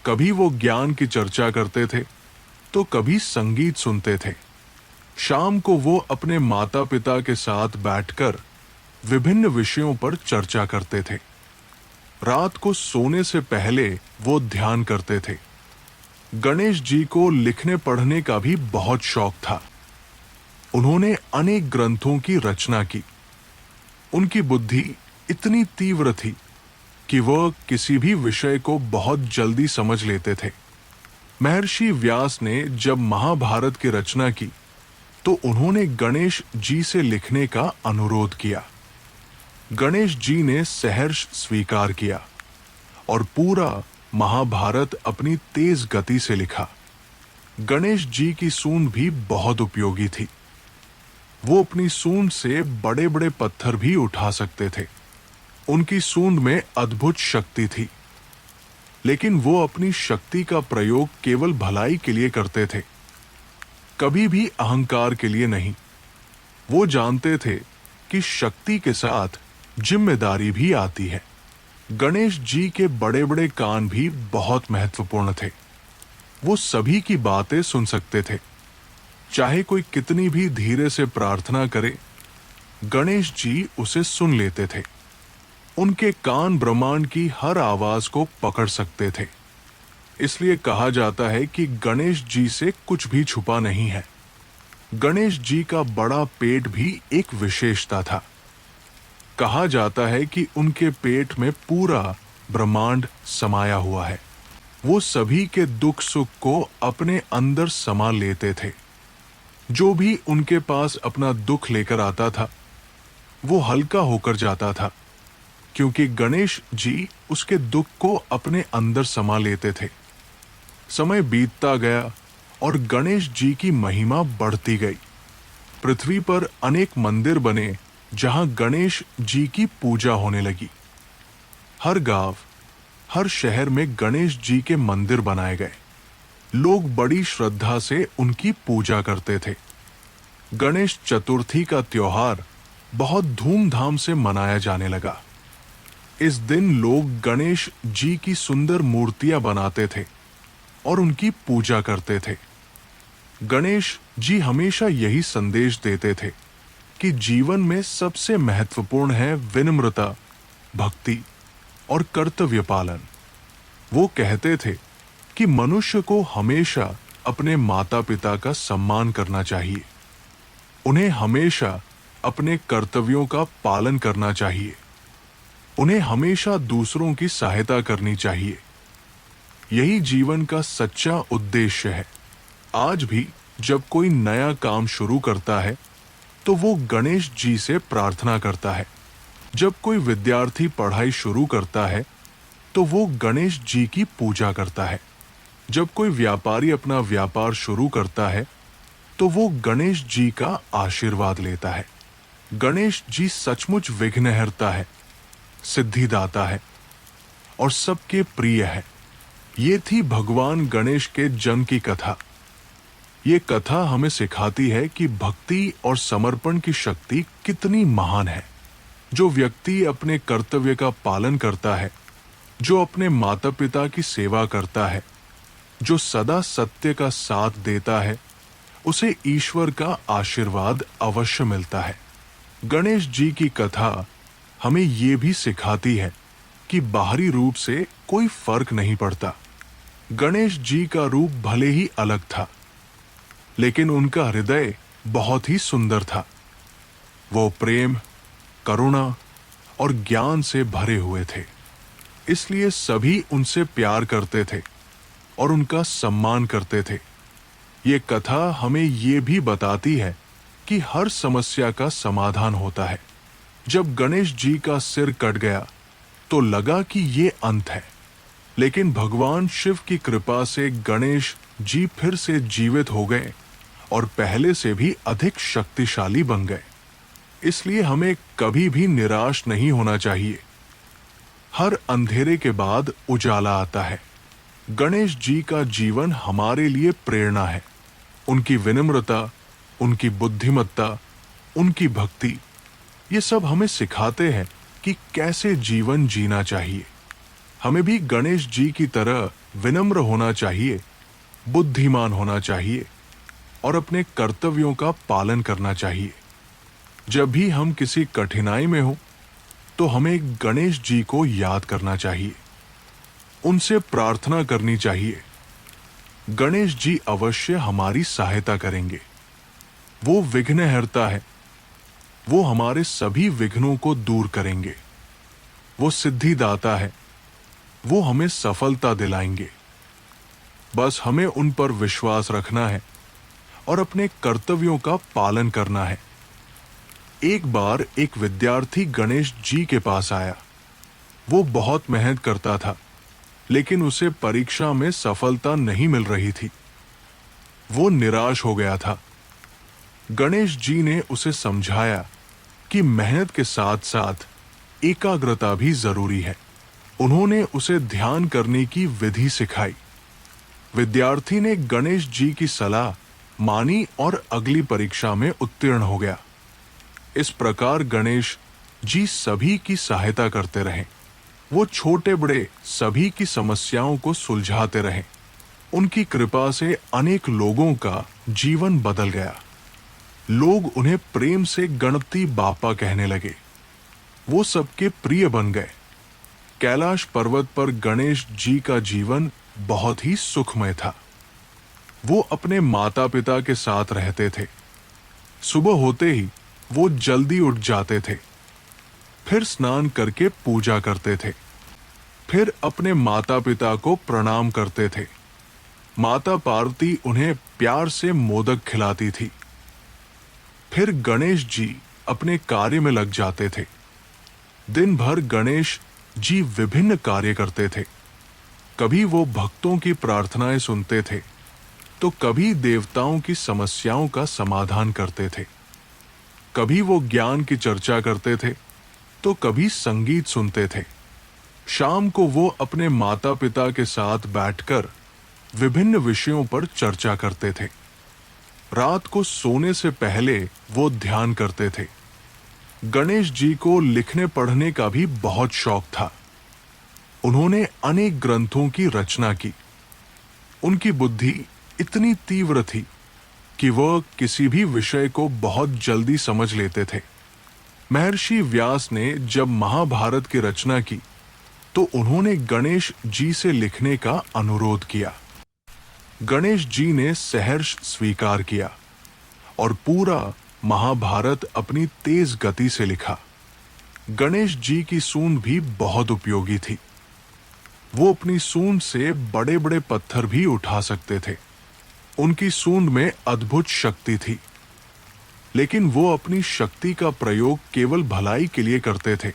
कभी वो ज्ञान की चर्चा करते थे, तो कभी संगीत सुनते थे। शाम को वो अपने माता पिता के साथ बैठकर विभिन्न विषयों पर चर्चा करते थे। रात को सोने से पहले वो ध्यान करते थे। गणेश जी को लिखने पढ़ने का भी बहुत शौक था। उन्होंने अनेक ग्रंथों की रचना की। उनकी बुद्धि इतनी तीव्र थी कि वह किसी भी विषय को बहुत जल्दी समझ लेते थे। महर्षि व्यास ने जब महाभारत की रचना की तो उन्होंने गणेश जी से लिखने का अनुरोध किया। गणेश जी ने सहर्ष स्वीकार किया और पूरा महाभारत अपनी तेज गति से लिखा। गणेश जी की सूंड भी बहुत उपयोगी थी। वो अपनी सूंड से बड़े बड़े पत्थर भी उठा सकते थे। उनकी सूंड में अद्भुत शक्ति थी, लेकिन वो अपनी शक्ति का प्रयोग केवल भलाई के लिए करते थे, कभी भी अहंकार के लिए नहीं। वो जानते थे कि शक्ति के साथ जिम्मेदारी भी आती है। गणेश जी के बड़े बड़े कान भी बहुत महत्वपूर्ण थे। वो सभी की बातें सुन सकते थे, चाहे कोई कितनी भी धीरे से प्रार्थना करे, गणेश जी उसे सुन लेते थे। उनके कान ब्रह्मांड की हर आवाज को पकड़ सकते थे। इसलिए कहा जाता है कि गणेश जी से कुछ भी छुपा नहीं है। गणेश जी का बड़ा पेट भी एक विशेषता था। कहा जाता है कि उनके पेट में पूरा ब्रह्मांड समाया हुआ है। वो सभी के दुख सुख को अपने अंदर समा लेते थे। जो भी उनके पास अपना दुख लेकर आता था, वो हल्का होकर जाता था, क्योंकि गणेश जी उसके दुख को अपने अंदर समा लेते थे। समय बीतता गया और गणेश जी की महिमा बढ़ती गई। पृथ्वी पर अनेक मंदिर बने जहां गणेश जी की पूजा होने लगी। हर गांव, हर शहर में गणेश जी के मंदिर बनाए गए। लोग बड़ी श्रद्धा से उनकी पूजा करते थे। गणेश चतुर्थी का त्योहार बहुत धूमधाम से मनाया जाने लगा। इस दिन लोग गणेश जी की सुंदर मूर्तियां बनाते थे और उनकी पूजा करते थे। गणेश जी हमेशा यही संदेश देते थे कि जीवन में सबसे महत्वपूर्ण है विनम्रता, भक्ति और कर्तव्य पालन। वो कहते थे कि मनुष्य को हमेशा अपने माता पिता का सम्मान करना चाहिए। उन्हें हमेशा अपने कर्तव्यों का पालन करना चाहिए। उन्हें हमेशा दूसरों की सहायता करनी चाहिए। यही जीवन का सच्चा उद्देश्य है। आज भी जब कोई नया काम शुरू करता है तो वो गणेश जी से प्रार्थना करता है। जब कोई विद्यार्थी पढ़ाई शुरू करता है तो वो गणेश जी की पूजा करता है। जब कोई व्यापारी अपना व्यापार शुरू करता है तो वो गणेश जी का आशीर्वाद लेता है। गणेश जी सचमुच विघ्नहर्ता है, सिद्धिदाता है और सबके प्रिय है। ये थी भगवान गणेश के जन्म की कथा। ये कथा हमें सिखाती है कि भक्ति और समर्पण की शक्ति कितनी महान है। जो व्यक्ति अपने कर्तव्य का पालन करता है, जो अपने माता पिता की सेवा करता है, जो सदा सत्य का साथ देता है, उसे ईश्वर का आशीर्वाद अवश्य मिलता है। गणेश जी की कथा हमें ये भी सिखाती है कि बाहरी रूप से कोई फर्क नहीं पड़ता। गणेश जी का रूप भले ही अलग था, लेकिन उनका हृदय बहुत ही सुंदर था। वो प्रेम, करुणा और ज्ञान से भरे हुए थे। इसलिए सभी उनसे प्यार करते थे और उनका सम्मान करते थे। ये कथा हमें ये भी बताती है कि हर समस्या का समाधान होता है। जब गणेश जी का सिर कट गया तो लगा कि ये अंत है, लेकिन भगवान शिव की कृपा से गणेश जी फिर से जीवित हो गए और पहले से भी अधिक शक्तिशाली बन गए। इसलिए हमें कभी भी निराश नहीं होना चाहिए। हर अंधेरे के बाद उजाला आता है। गणेश जी का जीवन हमारे लिए प्रेरणा है। उनकी विनम्रता, उनकी बुद्धिमत्ता, उनकी भक्ति, ये सब हमें सिखाते हैं कि कैसे जीवन जीना चाहिए। हमें भी गणेश जी की तरह विनम्र होना चाहिए, बुद्धिमान होना चाहिए और अपने कर्तव्यों का पालन करना चाहिए। जब भी हम किसी कठिनाई में हो तो हमें गणेश जी को याद करना चाहिए, उनसे प्रार्थना करनी चाहिए। गणेश जी अवश्य हमारी सहायता करेंगे। वो विघ्नहर्ता है। वो हमारे सभी विघ्नों को दूर करेंगे। वो सिद्धिदाता है। वो हमें सफलता दिलाएंगे। बस हमें उन पर विश्वास रखना है और अपने कर्तव्यों का पालन करना है। एक बार एक विद्यार्थी गणेश जी के पास आया। वो बहुत मेहनत करता था, लेकिन उसे परीक्षा में सफलता नहीं मिल रही थी। वो निराश हो गया था। गणेश जी ने उसे समझाया कि मेहनत के साथ साथ एकाग्रता भी जरूरी है। उन्होंने उसे ध्यान करने की विधि सिखाई। विद्यार्थी ने गणेश जी की सलाह मानी और अगली परीक्षा में उत्तीर्ण हो गया। इस प्रकार गणेश जी सभी की सहायता करते रहे। वो छोटे बड़े सभी की समस्याओं को सुलझाते रहे। उनकी कृपा से अनेक लोगों का जीवन बदल गया। लोग उन्हें प्रेम से गणपति बापा कहने लगे। वो सबके प्रिय बन गए। कैलाश पर्वत पर गणेश जी का जीवन बहुत ही सुखमय था। वो अपने माता पिता के साथ रहते थे। सुबह होते ही वो जल्दी उठ जाते थे, फिर स्नान करके पूजा करते थे, फिर अपने माता पिता को प्रणाम करते थे। माता पार्वती उन्हें प्यार से मोदक खिलाती थी। फिर गणेश जी अपने कार्य में लग जाते थे। दिन भर गणेश जी विभिन्न कार्य करते थे। कभी वो भक्तों की प्रार्थनाएं सुनते थे, तो कभी देवताओं की समस्याओं का समाधान करते थे। कभी वो ज्ञान की चर्चा करते थे, तो कभी संगीत सुनते थे। शाम को वो अपने माता पिता के साथ बैठकर विभिन्न विषयों पर चर्चा करते थे। रात को सोने से पहले वो ध्यान करते थे। गणेश जी को लिखने पढ़ने का भी बहुत शौक था। उन्होंने अनेक ग्रंथों की रचना की। उनकी बुद्धि इतनी तीव्र थी कि वह किसी भी विषय को बहुत जल्दी समझ लेते थे। महर्षि व्यास ने जब महाभारत की रचना की, तो उन्होंने गणेश जी से लिखने का अनुरोध किया। गणेश जी ने सहर्ष स्वीकार किया और पूरा महाभारत अपनी तेज गति से लिखा। गणेश जी की सूंड भी बहुत उपयोगी थी। वो अपनी सूंड से बड़े बड़े पत्थर भी उठा सकते थे। उनकी सूंड में अद्भुत शक्ति थी, लेकिन वो अपनी शक्ति का प्रयोग केवल भलाई के लिए करते थे,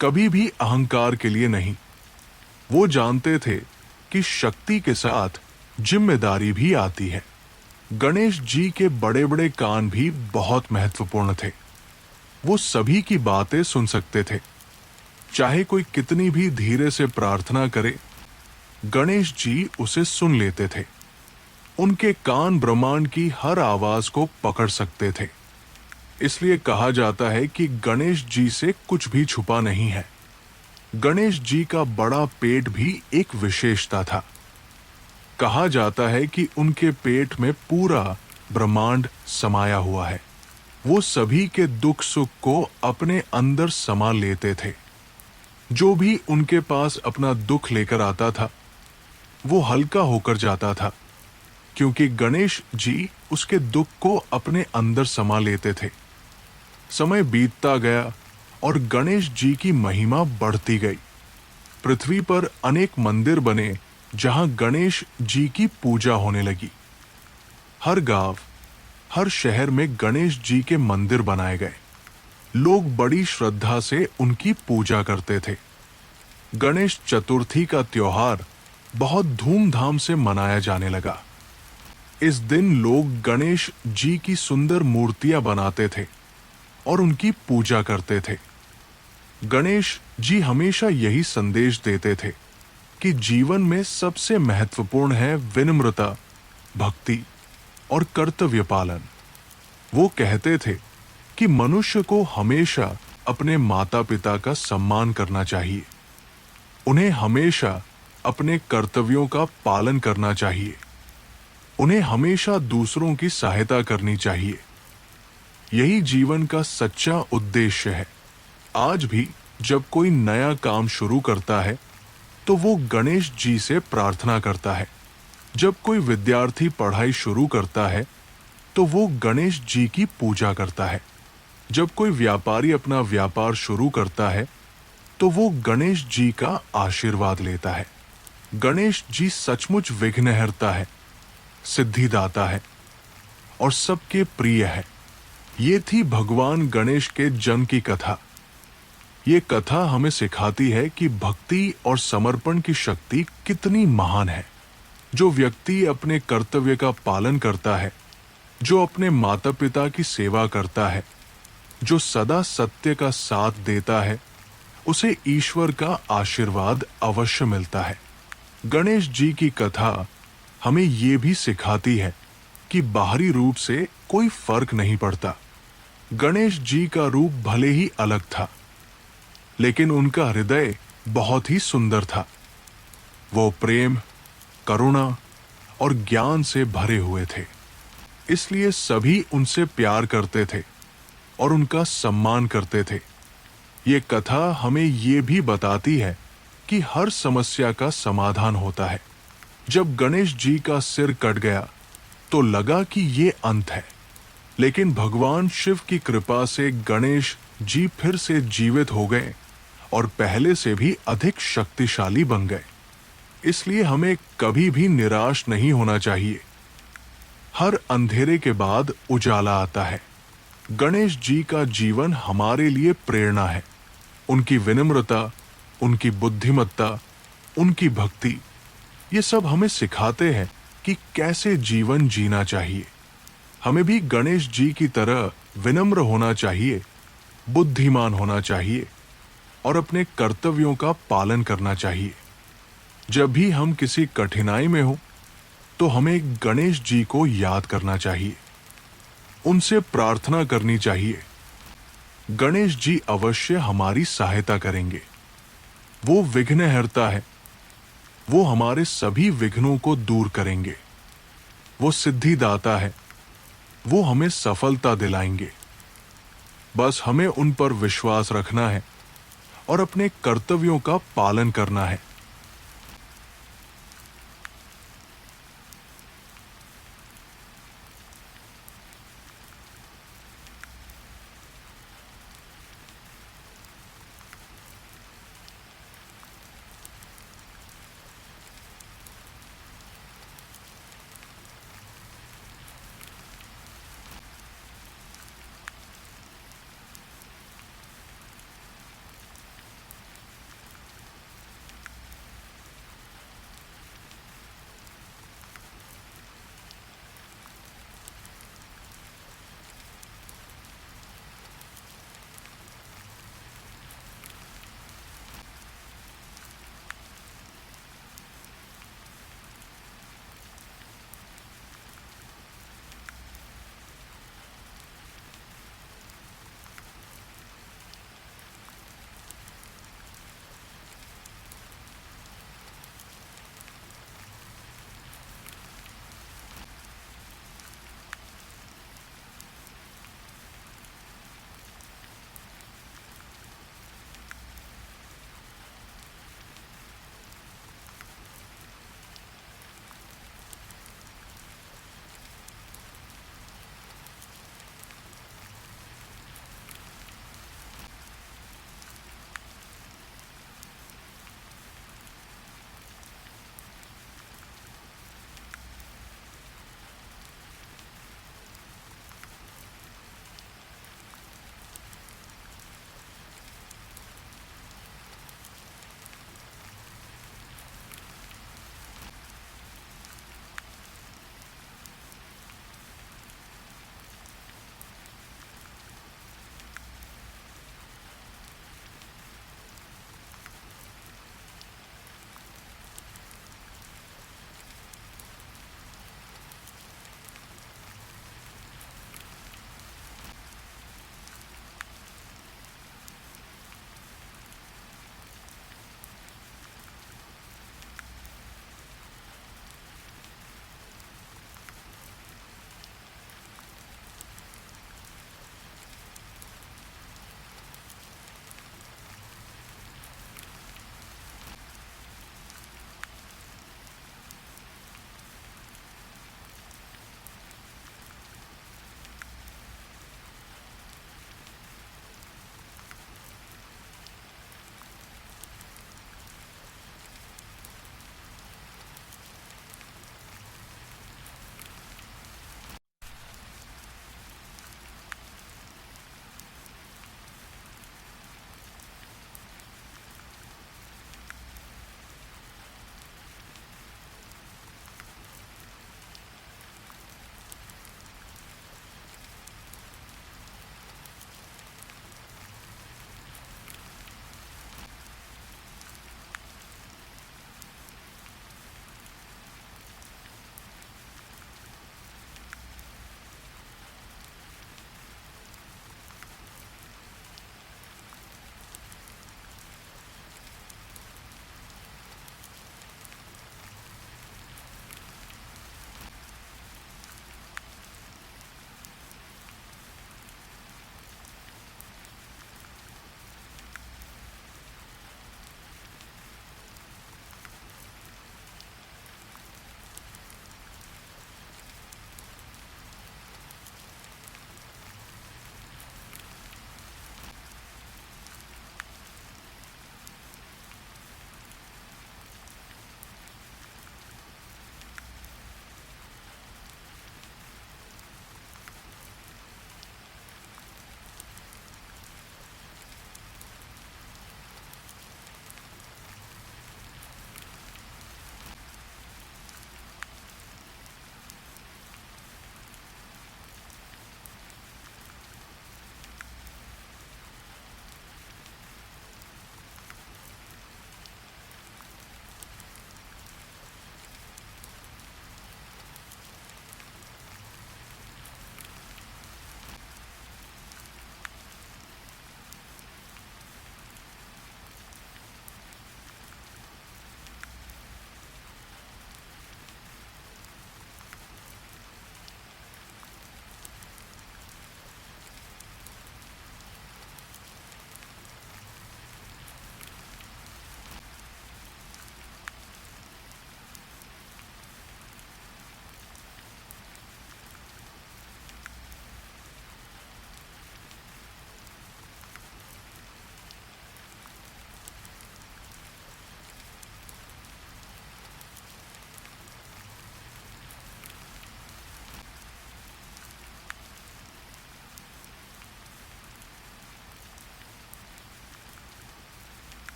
कभी भी अहंकार के लिए नहीं। वो जानते थे कि शक्ति के साथ जिम्मेदारी भी आती है। गणेश जी के बड़े बड़े कान भी बहुत महत्वपूर्ण थे। वो सभी की बातें सुन सकते थे। चाहे कोई कितनी भी धीरे से प्रार्थना करे, गणेश जी उसे सुन लेते थे। उनके कान ब्रह्मांड की हर आवाज को पकड़ सकते थे। इसलिए कहा जाता है कि गणेश जी से कुछ भी छुपा नहीं है। गणेश जी का बड़ा पेट भी एक विशेषता था। कहा जाता है कि उनके पेट में पूरा ब्रह्मांड समाया हुआ है। वो सभी के दुख सुख को अपने अंदर समा लेते थे। जो भी उनके पास अपना दुख लेकर आता था, वो हल्का होकर जाता था, क्योंकि गणेश जी उसके दुख को अपने अंदर समा लेते थे। समय बीतता गया और गणेश जी की महिमा बढ़ती गई। पृथ्वी पर अनेक मंदिर बने जहां गणेश जी की पूजा होने लगी। हर गांव, हर शहर में गणेश जी के मंदिर बनाए गए। लोग बड़ी श्रद्धा से उनकी पूजा करते थे। गणेश चतुर्थी का त्योहार बहुत धूमधाम से मनाया जाने लगा। इस दिन लोग गणेश जी की सुंदर मूर्तियां बनाते थे और उनकी पूजा करते थे। गणेश जी हमेशा यही संदेश देते थे कि जीवन में सबसे महत्वपूर्ण है विनम्रता, भक्ति और कर्तव्य पालन। वो कहते थे कि मनुष्य को हमेशा अपने माता पिता का सम्मान करना चाहिए। उन्हें हमेशा अपने कर्तव्यों का पालन करना चाहिए। उन्हें हमेशा दूसरों की सहायता करनी चाहिए। यही जीवन का सच्चा उद्देश्य है। आज भी जब कोई नया काम शुरू करता है, तो वो गणेश जी से प्रार्थना करता है। जब कोई विद्यार्थी पढ़ाई शुरू करता है, तो वो गणेश जी की पूजा करता है। जब कोई व्यापारी अपना व्यापार शुरू करता है, तो वो गणेश जी का आशीर्वाद लेता है। गणेश जी सचमुच विघ्नहर्ता है, सिद्धिदाता है और सबके प्रिय है। ये थी भगवान गणेश के जन्म की कथा। ये कथा हमें सिखाती है कि भक्ति और समर्पण की शक्ति कितनी महान है। जो व्यक्ति अपने कर्तव्य का पालन करता है, जो अपने माता पिता की सेवा करता है, जो सदा सत्य का साथ देता है, उसे ईश्वर का आशीर्वाद अवश्य मिलता है। गणेश जी की कथा हमें ये भी सिखाती है कि बाहरी रूप से कोई फर्क नहीं पड़ता। गणेश जी का रूप भले ही अलग था, लेकिन उनका हृदय बहुत ही सुंदर था। वो प्रेम, करुणा और ज्ञान से भरे हुए थे, इसलिए सभी उनसे प्यार करते थे और उनका सम्मान करते थे। ये कथा हमें ये भी बताती है कि हर समस्या का समाधान होता है। जब गणेश जी का सिर कट गया तो लगा कि ये अंत है, लेकिन भगवान शिव की कृपा से गणेश जी फिर से जीवित हो गए और पहले से भी अधिक शक्तिशाली बन गए। इसलिए हमें कभी भी निराश नहीं होना चाहिए। हर अंधेरे के बाद उजाला आता है। गणेश जी का जीवन हमारे लिए प्रेरणा है। उनकी विनम्रता, उनकी बुद्धिमत्ता, उनकी भक्ति, ये सब हमें सिखाते हैं कि कैसे जीवन जीना चाहिए। हमें भी गणेश जी की तरह विनम्र होना चाहिए, बुद्धिमान होना चाहिए और अपने कर्तव्यों का पालन करना चाहिए। जब भी हम किसी कठिनाई में हो तो हमें गणेश जी को याद करना चाहिए, उनसे प्रार्थना करनी चाहिए। गणेश जी अवश्य हमारी सहायता करेंगे। वो विघ्नहर्ता है, वो हमारे सभी विघ्नों को दूर करेंगे। वो सिद्धिदाता है, वो हमें सफलता दिलाएंगे। बस हमें उन पर विश्वास रखना है और अपने कर्तव्यों का पालन करना है।